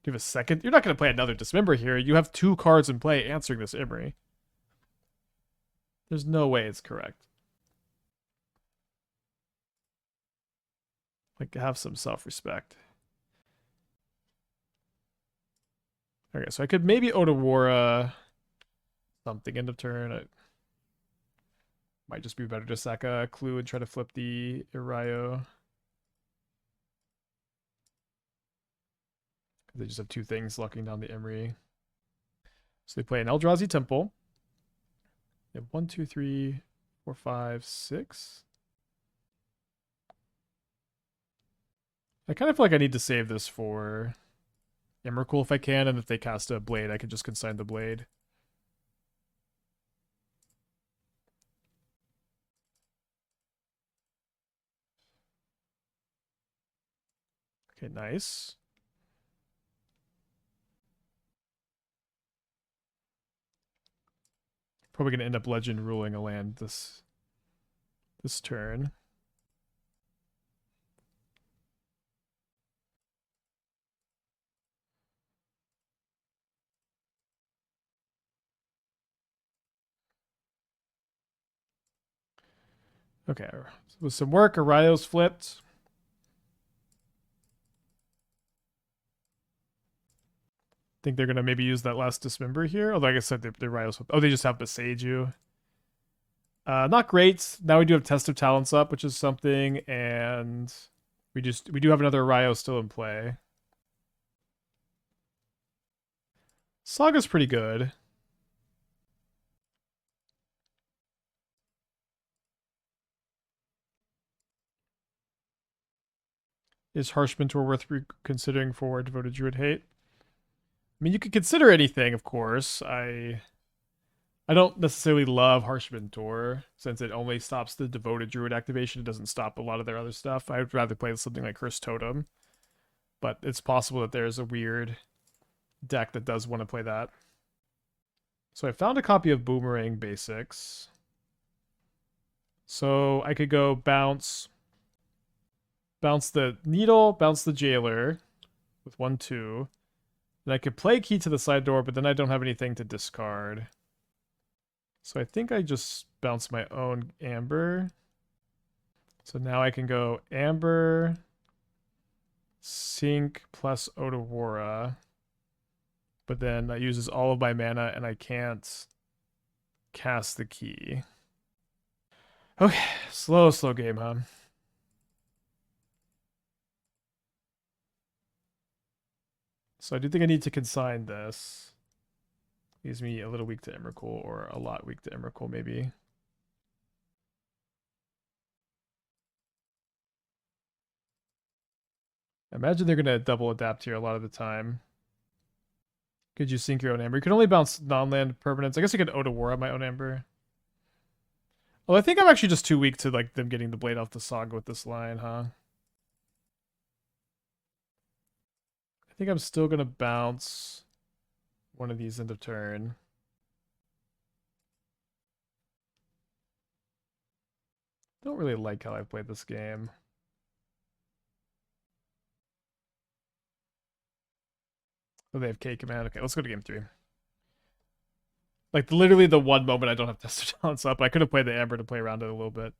Do you have a second? You're not going to play another Dismember here. You have 2 cards in play answering this Emry. There's no way it's correct. Like, have some self-respect. Okay, so I could maybe Otawara something end of turn. It might just be better to sack a clue and try to flip the Erayo. They just have 2 things locking down the Emry. So they play an Eldrazi Temple. They have 1, 2, 3, 4, 5, 6. I kind of feel like I need to save this for Emrakul if I can, and if they cast a Blade, I can just consign the Blade. Okay, nice. Probably going to end up Legend ruling a land this turn. Okay, so with some work, Erayo's flipped. Think they're gonna maybe use that last Dismember here. Although like I said, the Erayo's flipped. Oh, they just have Besage You. Not great. Now we do have Test of Talents up, which is something, and we do have another Erayo still in play. Saga's pretty good. Is Harsh Mentor worth considering for Devoted Druid Hate? I mean, you could consider anything, of course. I don't necessarily love Harsh Mentor, since it only stops the Devoted Druid activation. It doesn't stop a lot of their other stuff. I would rather play something like Cursed Totem. But it's possible that there's a weird deck that does want to play that. So I found a copy of Boomerang Basics. So I could go bounce the Needle, bounce the Jailer with 1, 2. And I could play Key to the side door, but then I don't have anything to discard. So I think I just bounce my own Amber. So now I can go Amber, Sink plus Otawara, But then that uses all of my mana and I can't cast the key. Okay, slow game, huh? So I do think I need to consign this. Leaves me a little weak to Emrakul, or a lot weak to Emrakul, maybe. I imagine they're going to double adapt here a lot of the time. Could you sink your own Amber? You can only bounce non-land permanents. I guess I could Otawara my own Amber. Well, I think I'm actually just too weak to like them getting the blade off the Saga with this line, huh? I think I'm still going to bounce one of these end of turn. Don't really like how I've played this game. Oh, they have K command. Okay, let's go to game 3. Like, literally the one moment I don't have Tester Talents up. I could have played the Amber to play around it a little bit.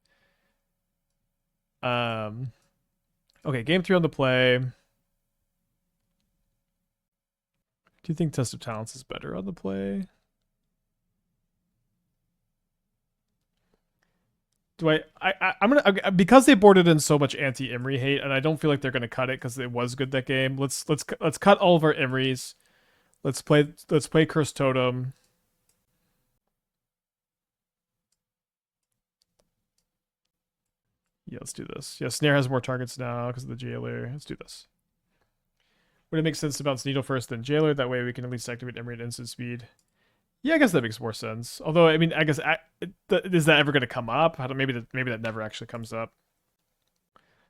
Okay, game 3 on the play. Do you think Test of Talents is better on the play? Do I'm gonna, because they boarded in so much anti-Emry hate, and I don't feel like they're gonna cut it because it was good that game. Let's cut all of our Emrys. Let's play Cursed Totem. Yeah, let's do this. Yeah, Snare has more targets now because of the Jailer. Let's do this. Would it make sense to bounce Needle first, then Jailer? That way we can at least activate Emry at instant speed. Yeah, I guess that makes more sense. Although, I mean, I guess is that ever going to come up? Maybe that never actually comes up.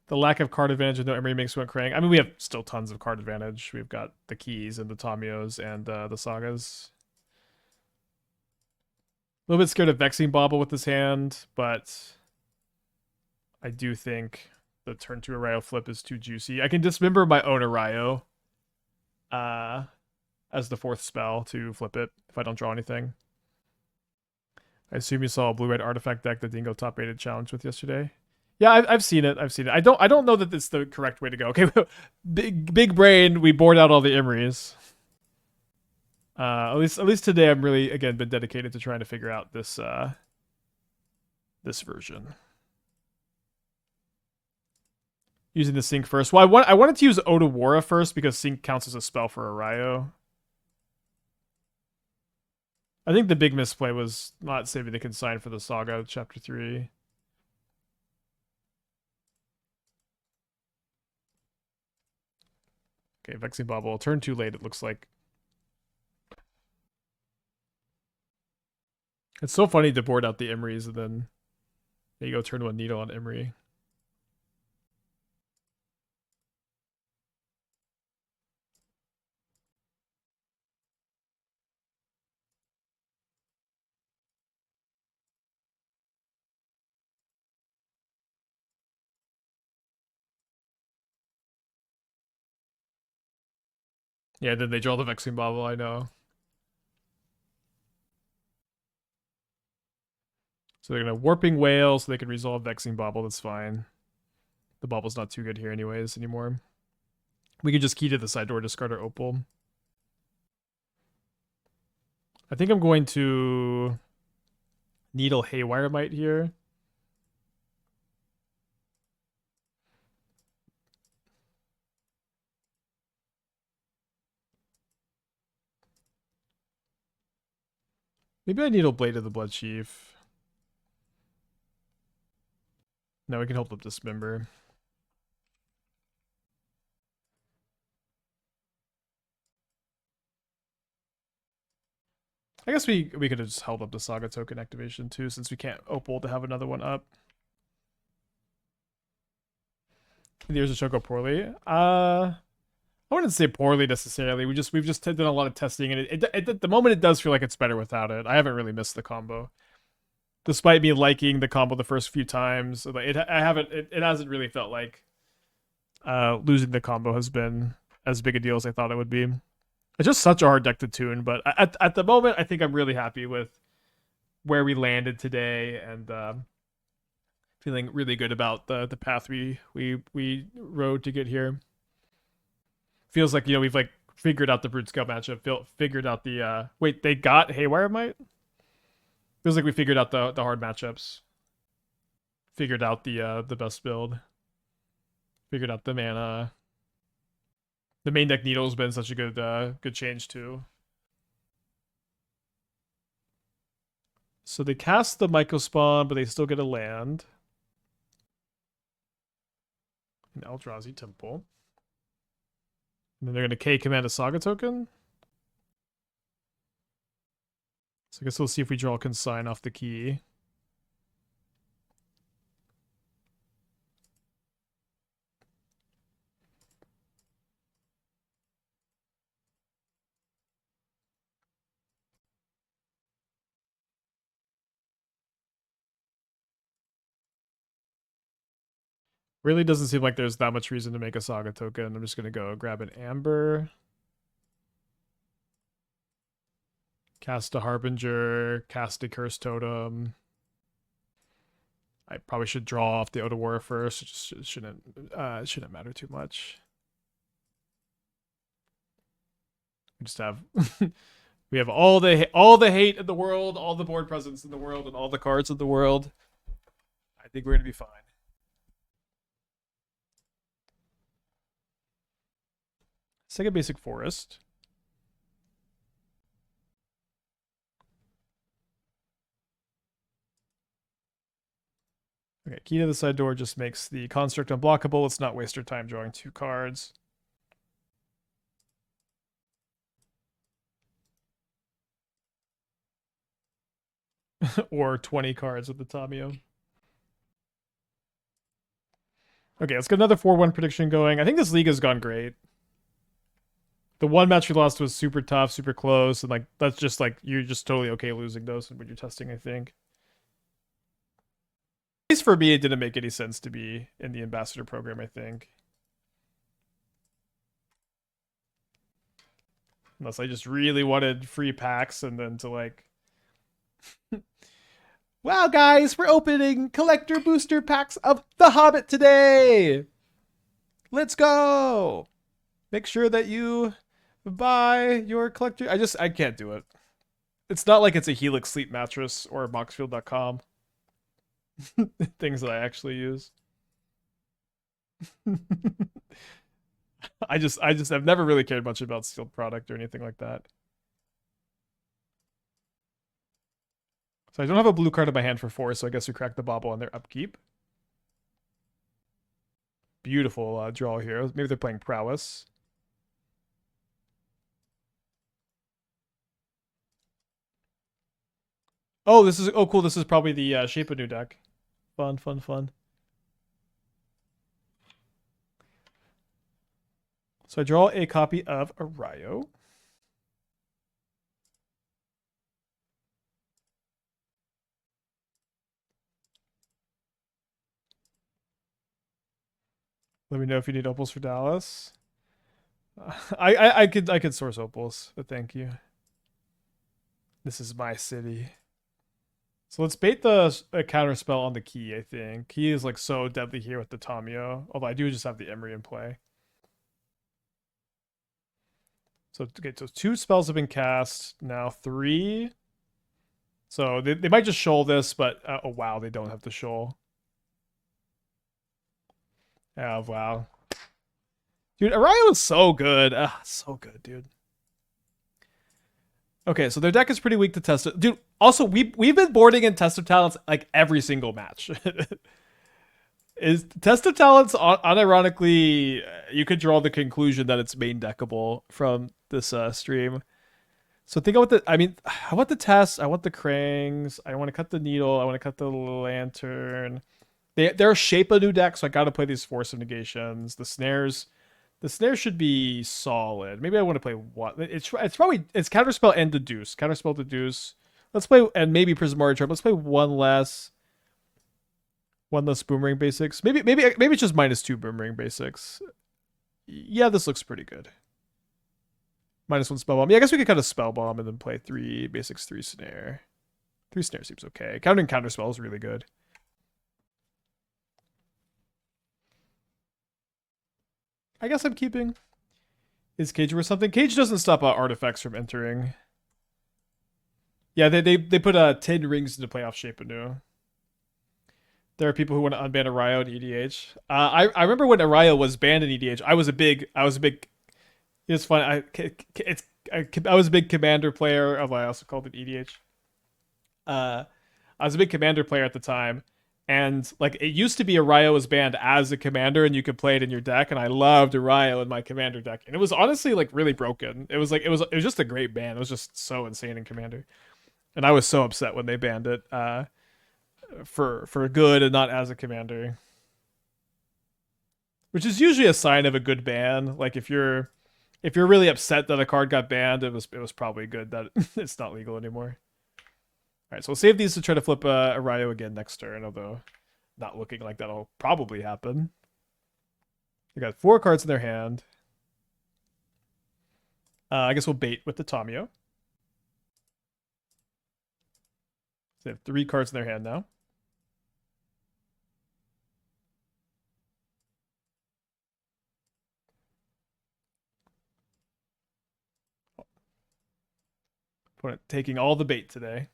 The lack of card advantage with no Emry makes one Krang. I mean, we have still tons of card advantage. We've got the keys and the Tamiyos and the Sagas. A little bit scared of Vexing Bauble with this hand, but I do think the turn 2 Erayo flip is too juicy. I can dismember my own Erayo as the 4th spell to flip it if I don't draw anything. I assume you saw a blue-red artifact deck that Dingo top-rated challenge with yesterday. Yeah, I've seen it. I've seen it. I don't know that it's the correct way to go. Okay, big brain. We bored out all the Emrys. At least today, I'm really again been dedicated to trying to figure out this this version. Using the sync first. Well, I wanted to use Otawara first because sync counts as a spell for Erayo. I think the big misplay was not saving the consign for the Saga chapter 3. Okay, Vexing Bauble. Turn too late, it looks like. It's so funny to board out the Emrys and then there you go, turn 1 Needle on Emry. Yeah, then they draw the Vexing Bauble, I know. So they're going to Warping Whale so they can resolve Vexing Bauble, that's fine. The Bauble's not too good here anyways anymore. We could just key to the side door, discard our Opal. I think I'm going to Needle Haywire Might here. Maybe I Needle Blade of the Blood Chief. No, we can hold up Dismember. I guess we could have just held up the Saga token activation too, since we can't Opal to have another one up. The Urza show go poorly. I wouldn't say poorly necessarily. We've just done a lot of testing, and at the moment it does feel like it's better without it. I haven't really missed the combo, despite me liking the combo the first few times. It hasn't really felt like losing the combo has been as big a deal as I thought it would be. It's just such a hard deck to tune, but at the moment I think I'm really happy with where we landed today, and feeling really good about the path we rode to get here. Feels like, we've like figured out the Brute Scout matchup. Figured out the wait, they got Haywire Might? Feels like we figured out the hard matchups. Figured out the best build. Figured out the mana. The main deck Needle's been such a good change too. So they cast the Mycospawn, but they still get a land. An Eldrazi Temple. And then they're going to K command a Saga token. So I guess we'll see if we draw a consign off the key. Really doesn't seem like there's that much reason to make a Saga token. I'm just going to go grab an Amber. Cast a Harbinger. Cast a Curse Totem. I probably should draw off the Otawara first. It shouldn't matter too much. We just have we have all the hate in the world, all the board presence in the world, and all the cards in the world. I think we're gonna be fine. Second basic forest. Okay, key to the side door just makes the construct unblockable. Let's not waste our time drawing 2 cards. Or 20 cards with the Tamiyo. Okay, let's get another 4-1 prediction going. I think this league has gone great. The one match we lost was super tough, super close, and like that's just like you're just totally okay losing those when you're testing, I think. At least for me, it didn't make any sense to be in the ambassador program, I think. Unless I just really wanted free packs and then to like wow, guys, we're opening collector booster packs of The Hobbit today. Let's go. Make sure that you buy your collector. I can't do it. It's not like it's a Helix sleep mattress or moxfield.com. Things that I actually use. I've never really cared much about sealed product or anything like that. So I don't have a blue card in my hand for 4, so I guess we crack the bauble on their upkeep. Beautiful draw here. Maybe they're playing Prowess. Oh, cool. This is probably the Shape of New deck. Fun, fun, fun. So I draw a copy of Erayo. Let me know if you need opals for Dallas. I could source opals, but thank you. This is my city. So let's bait the counterspell on the key, I think. Key is like so deadly here with the Tamiyo. Although I do just have the Emry in play. So okay, so 2 spells have been cast. Now 3. So they might just shoal this, but oh wow, they don't have to shoal. Oh wow. Dude, Erayo is so good. So good, dude. Okay, so their deck is pretty weak to test it. Dude, also, we've been boarding in Test of Talents like every single match. Is Test of Talents, unironically, you could draw the conclusion that it's main deckable from this stream. So think about I want the test, I want the Krangs, I want to cut the needle, I want to cut the lantern. They're a Shape a New deck, so I gotta play these Force of Negations. The snares should be solid. Maybe I want to play one. It's Counterspell and Deduce. Counterspell, Deduce. Let's play, and maybe Prismari Charm. Let's play one less Boomerang Basics. Maybe it's just -2 Boomerang Basics. Yeah, this looks pretty good. -1 Spellbomb. Yeah, I guess we could cut a Spellbomb and then play 3 Basics, 3 Snare. 3 Snare seems okay. Counterspell is really good. I guess I'm keeping. Is Cage worth something? Cage doesn't stop artifacts from entering. Yeah, they put 10 rings into playoff shape anew. There are people who want to unban Erayo in EDH. I remember when Erayo was banned in EDH. I was a big. It's fun. I was a big commander player. I also called it EDH. I was a big commander player at the time, and like it used to be Erayo was banned as a commander, and you could play it in your deck. And I loved Erayo in my commander deck, and it was honestly like really broken. It was just a great ban. It was just so insane in commander, and I was so upset when they banned it. For good and not as a commander, which is usually a sign of a good ban. Like if you're really upset that a card got banned, it was probably good that it's not legal anymore. All right, so we'll save these to try to flip Erayo again next turn, although not looking like that'll probably happen. They got 4 cards in their hand. I guess we'll bait with the Tamiyo. So they have 3 cards in their hand now. Opponent taking all the bait today.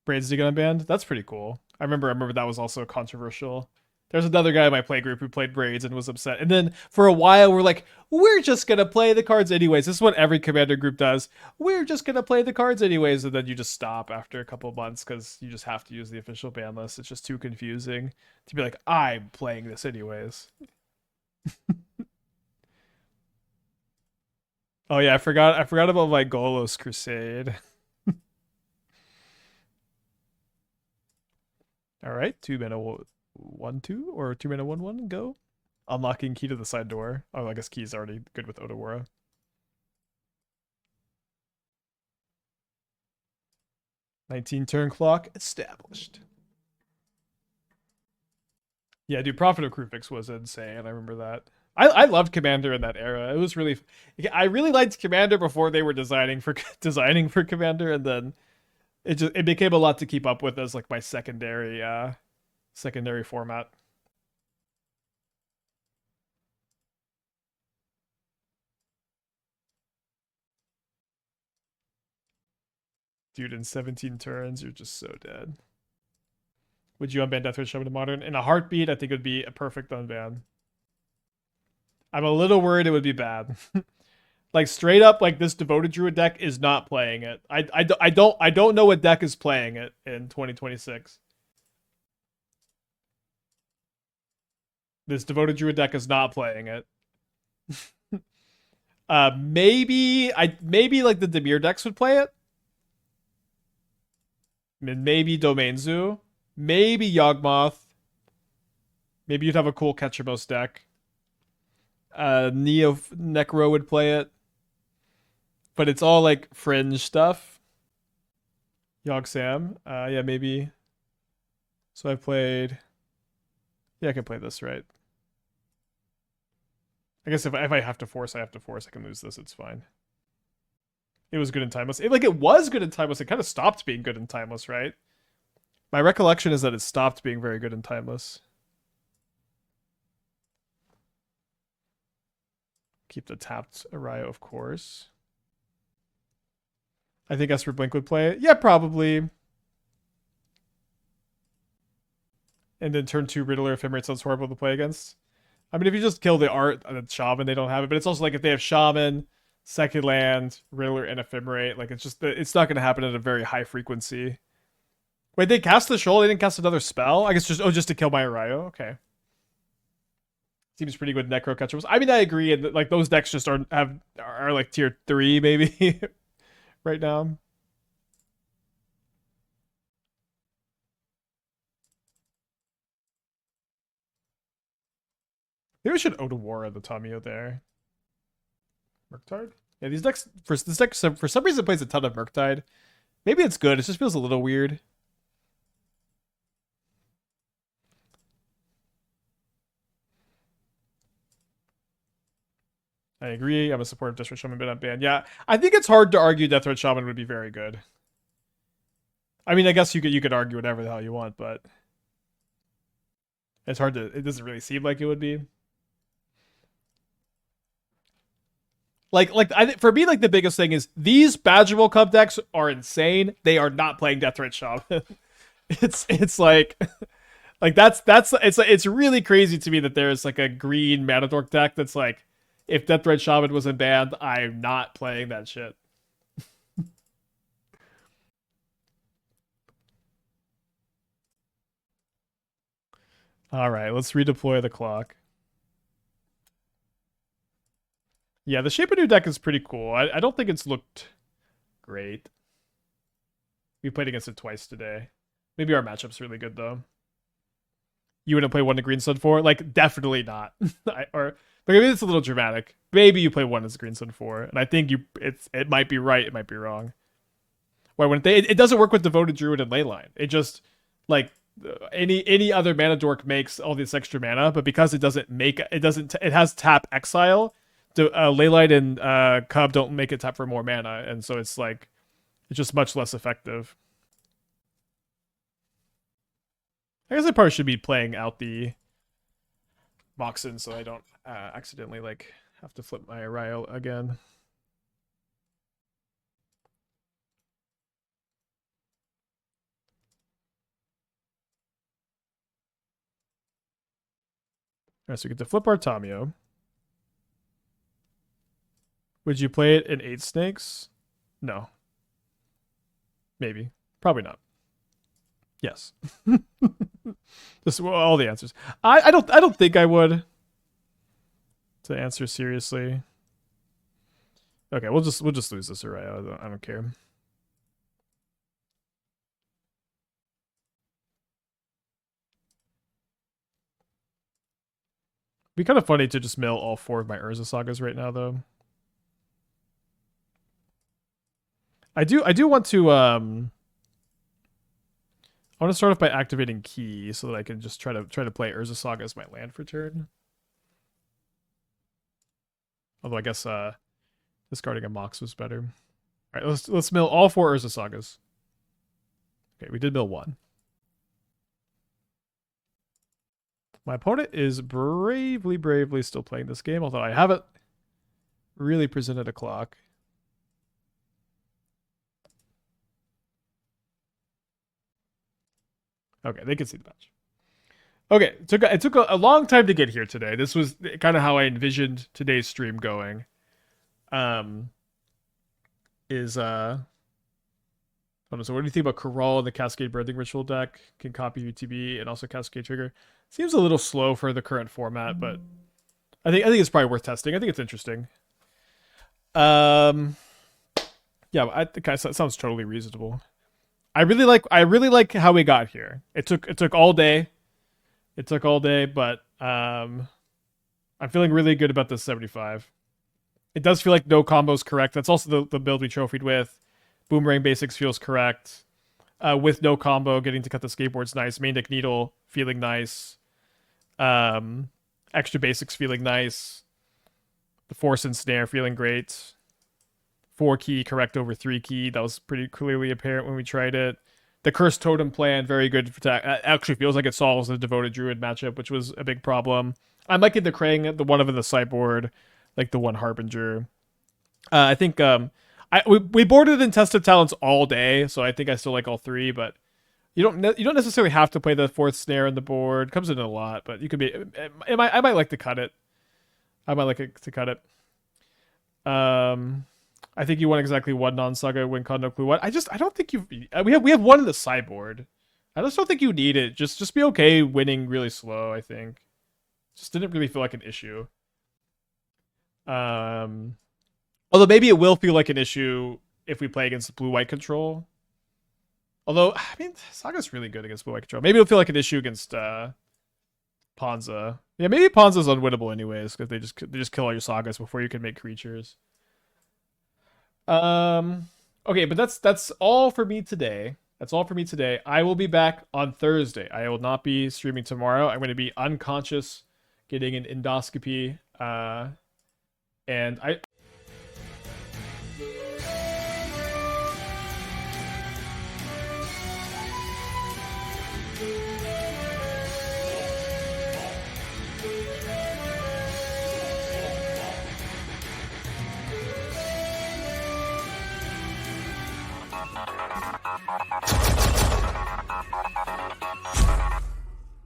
Braids to get unbanned? That's pretty cool. I remember that was also controversial. There's another guy in my play group who played Braids and was upset. And then for a while we're like, we're just gonna play the cards anyways. This is what every commander group does. We're just gonna play the cards anyways, and then you just stop after a couple months because you just have to use the official ban list. It's just too confusing to be like, I'm playing this anyways. Oh yeah, I forgot about my Golos Crusade. All right, 2 mana 1/2 or 2 mana 1/1 go. Unlocking key to the side door. Oh, I guess key is already good with Otawara. $19 turn clock established. Yeah, dude, Prophet of Krufix was insane. I remember that. I loved Commander in that era. It was really, I really liked Commander before they were designing for Commander, and then it became a lot to keep up with as like my secondary format. Dude, in 17 turns, you're just so dead. Would you unban Deathwitch Shaman to Modern? In a heartbeat, I think it would be a perfect unban. I'm a little worried it would be bad. Like straight up, like this Devoted Druid deck is not playing it. I don't know what deck is playing it in 2026. This Devoted Druid deck is not playing it. Maybe like the Dimir decks would play it. Maybe Domain Zoo. Maybe Yawgmoth. Maybe you'd have a cool Ketchermos deck. Neo Necro would play it. But it's all like fringe stuff. Yogg Sam. Yeah, maybe. So I played. Yeah, I can play this, right? I guess if I have to force, I have to force. I can lose this. It's fine. It was good in Timeless. It was good in Timeless. It kind of stopped being good in Timeless, right? My recollection is that it stopped being very good in Timeless. Keep the tapped Erayo, of course. I think Esper Blink would play it. Yeah, probably. And then turn 2 Riddler Ephemerate sounds horrible to play against. I mean, if you just kill the art and Shaman, they don't have it. But it's also like if they have Shaman, second land, Riddler, and Ephemerate, like it's not going to happen at a very high frequency. Wait, they cast the Shoal? They didn't cast another spell? I guess just to kill my Erayo? Okay. Seems pretty good Necro Catcher. I mean, I agree. And like those decks just are like tier 3 maybe right now. Maybe we should Otawara the Tamiyo there. Murktide? Yeah, these decks for some reason it plays a ton of Murktide. Maybe it's good. It just feels a little weird. I agree. I'm a supporter of Deathwitch Shaman, but I'm banned. Yeah, I think it's hard to argue Deathwitch Shaman would be very good. I mean, I guess you could argue whatever the hell you want, but It's hard to. It doesn't really seem like it would be. For me, like the biggest thing is these Badger World Cup decks are insane. They are not playing Death Threat Shaman. it's like it's really crazy to me that there's like a green Mana Dork deck that's like, if Death Threat Shaman wasn't banned, I'm not playing that shit. All right, let's redeploy the clock. Yeah, the Shape of New deck is pretty cool. I don't think it's looked great. We played against it twice today. Maybe our matchup's really good, though. You wouldn't play 1 to Green Sun 4? Like, definitely not. Or maybe it's a little dramatic. Maybe you play 1 as a Green Sun 4. And I think it might be right, it might be wrong. Why wouldn't they? It doesn't work with Devoted Druid and Leyline. It just, like, any other mana dork makes all this extra mana, but because it has tap exile. Leyline and Cub don't make it tap for more mana, and so it's like it's just much less effective. I guess I probably should be playing out the Moxin so I don't accidentally like have to flip my Erayo again. Alright, so we get to flip our Tamiyo. Would you play it in 8 snakes? No. Maybe. Probably not. Yes. Just all the answers. I don't think I would. To answer seriously. Okay, we'll just lose this Erayo. I don't care. Be kind of funny to just mill all 4 of my Urza Sagas right now, though. I do want to I want to start off by activating Key so that I can just try to play Urza Saga as my land for turn. Although I guess discarding a Mox was better. All right, let's mill all 4 Urza Sagas. Okay, we did mill 1. My opponent is bravely still playing this game, although I haven't really presented a clock. Okay, they can see the patch. Okay, it took a long time to get here today. This was kind of how I envisioned today's stream going. So what do you think about Corral and the Cascade Birthing Ritual deck? Can copy UTB and also Cascade Trigger. Seems a little slow for the current format, but I think it's probably worth testing. I think it's interesting. Yeah, I think it sounds totally reasonable. I really like how we got here. It took all day. It took all day, but I'm feeling really good about this 75. It does feel like no combo's correct. That's also the build we trophied with. Boomerang Basics feels correct. With no combo, getting to cut the skateboard's nice. Main deck Needle feeling nice. Extra Basics feeling nice. The Force and Snare feeling great. 4 key correct over 3 key. That was pretty clearly apparent when we tried it. The Cursed Totem plan, very good for attack. Actually feels like it solves the Devoted Druid matchup, which was a big problem. I'm liking the Krang, the one of in the sideboard, like the one Harbinger. I think we boarded in Test of Talents all day, so I think I still like all 3, but you don't necessarily have to play the 4th Snare in the board. It comes in a lot, but you could be. I might like to cut it. I might like to cut it. I think you won exactly 1 non-Saga win con no clue what. I don't think we have 1 in the sideboard. I just don't think you need it. Just be okay winning really slow, I think. Just didn't really feel like an issue. Although maybe it will feel like an issue if we play against blue-white control. Although, I mean, Saga's really good against blue-white control. Maybe it'll feel like an issue against Ponza. Yeah, maybe Ponza's unwinnable anyways, because they just kill all your Sagas before you can make creatures. Okay, but that's all for me today. That's all for me today. I will be back on Thursday. I will not be streaming tomorrow. I'm going to be unconscious, getting an endoscopy. And I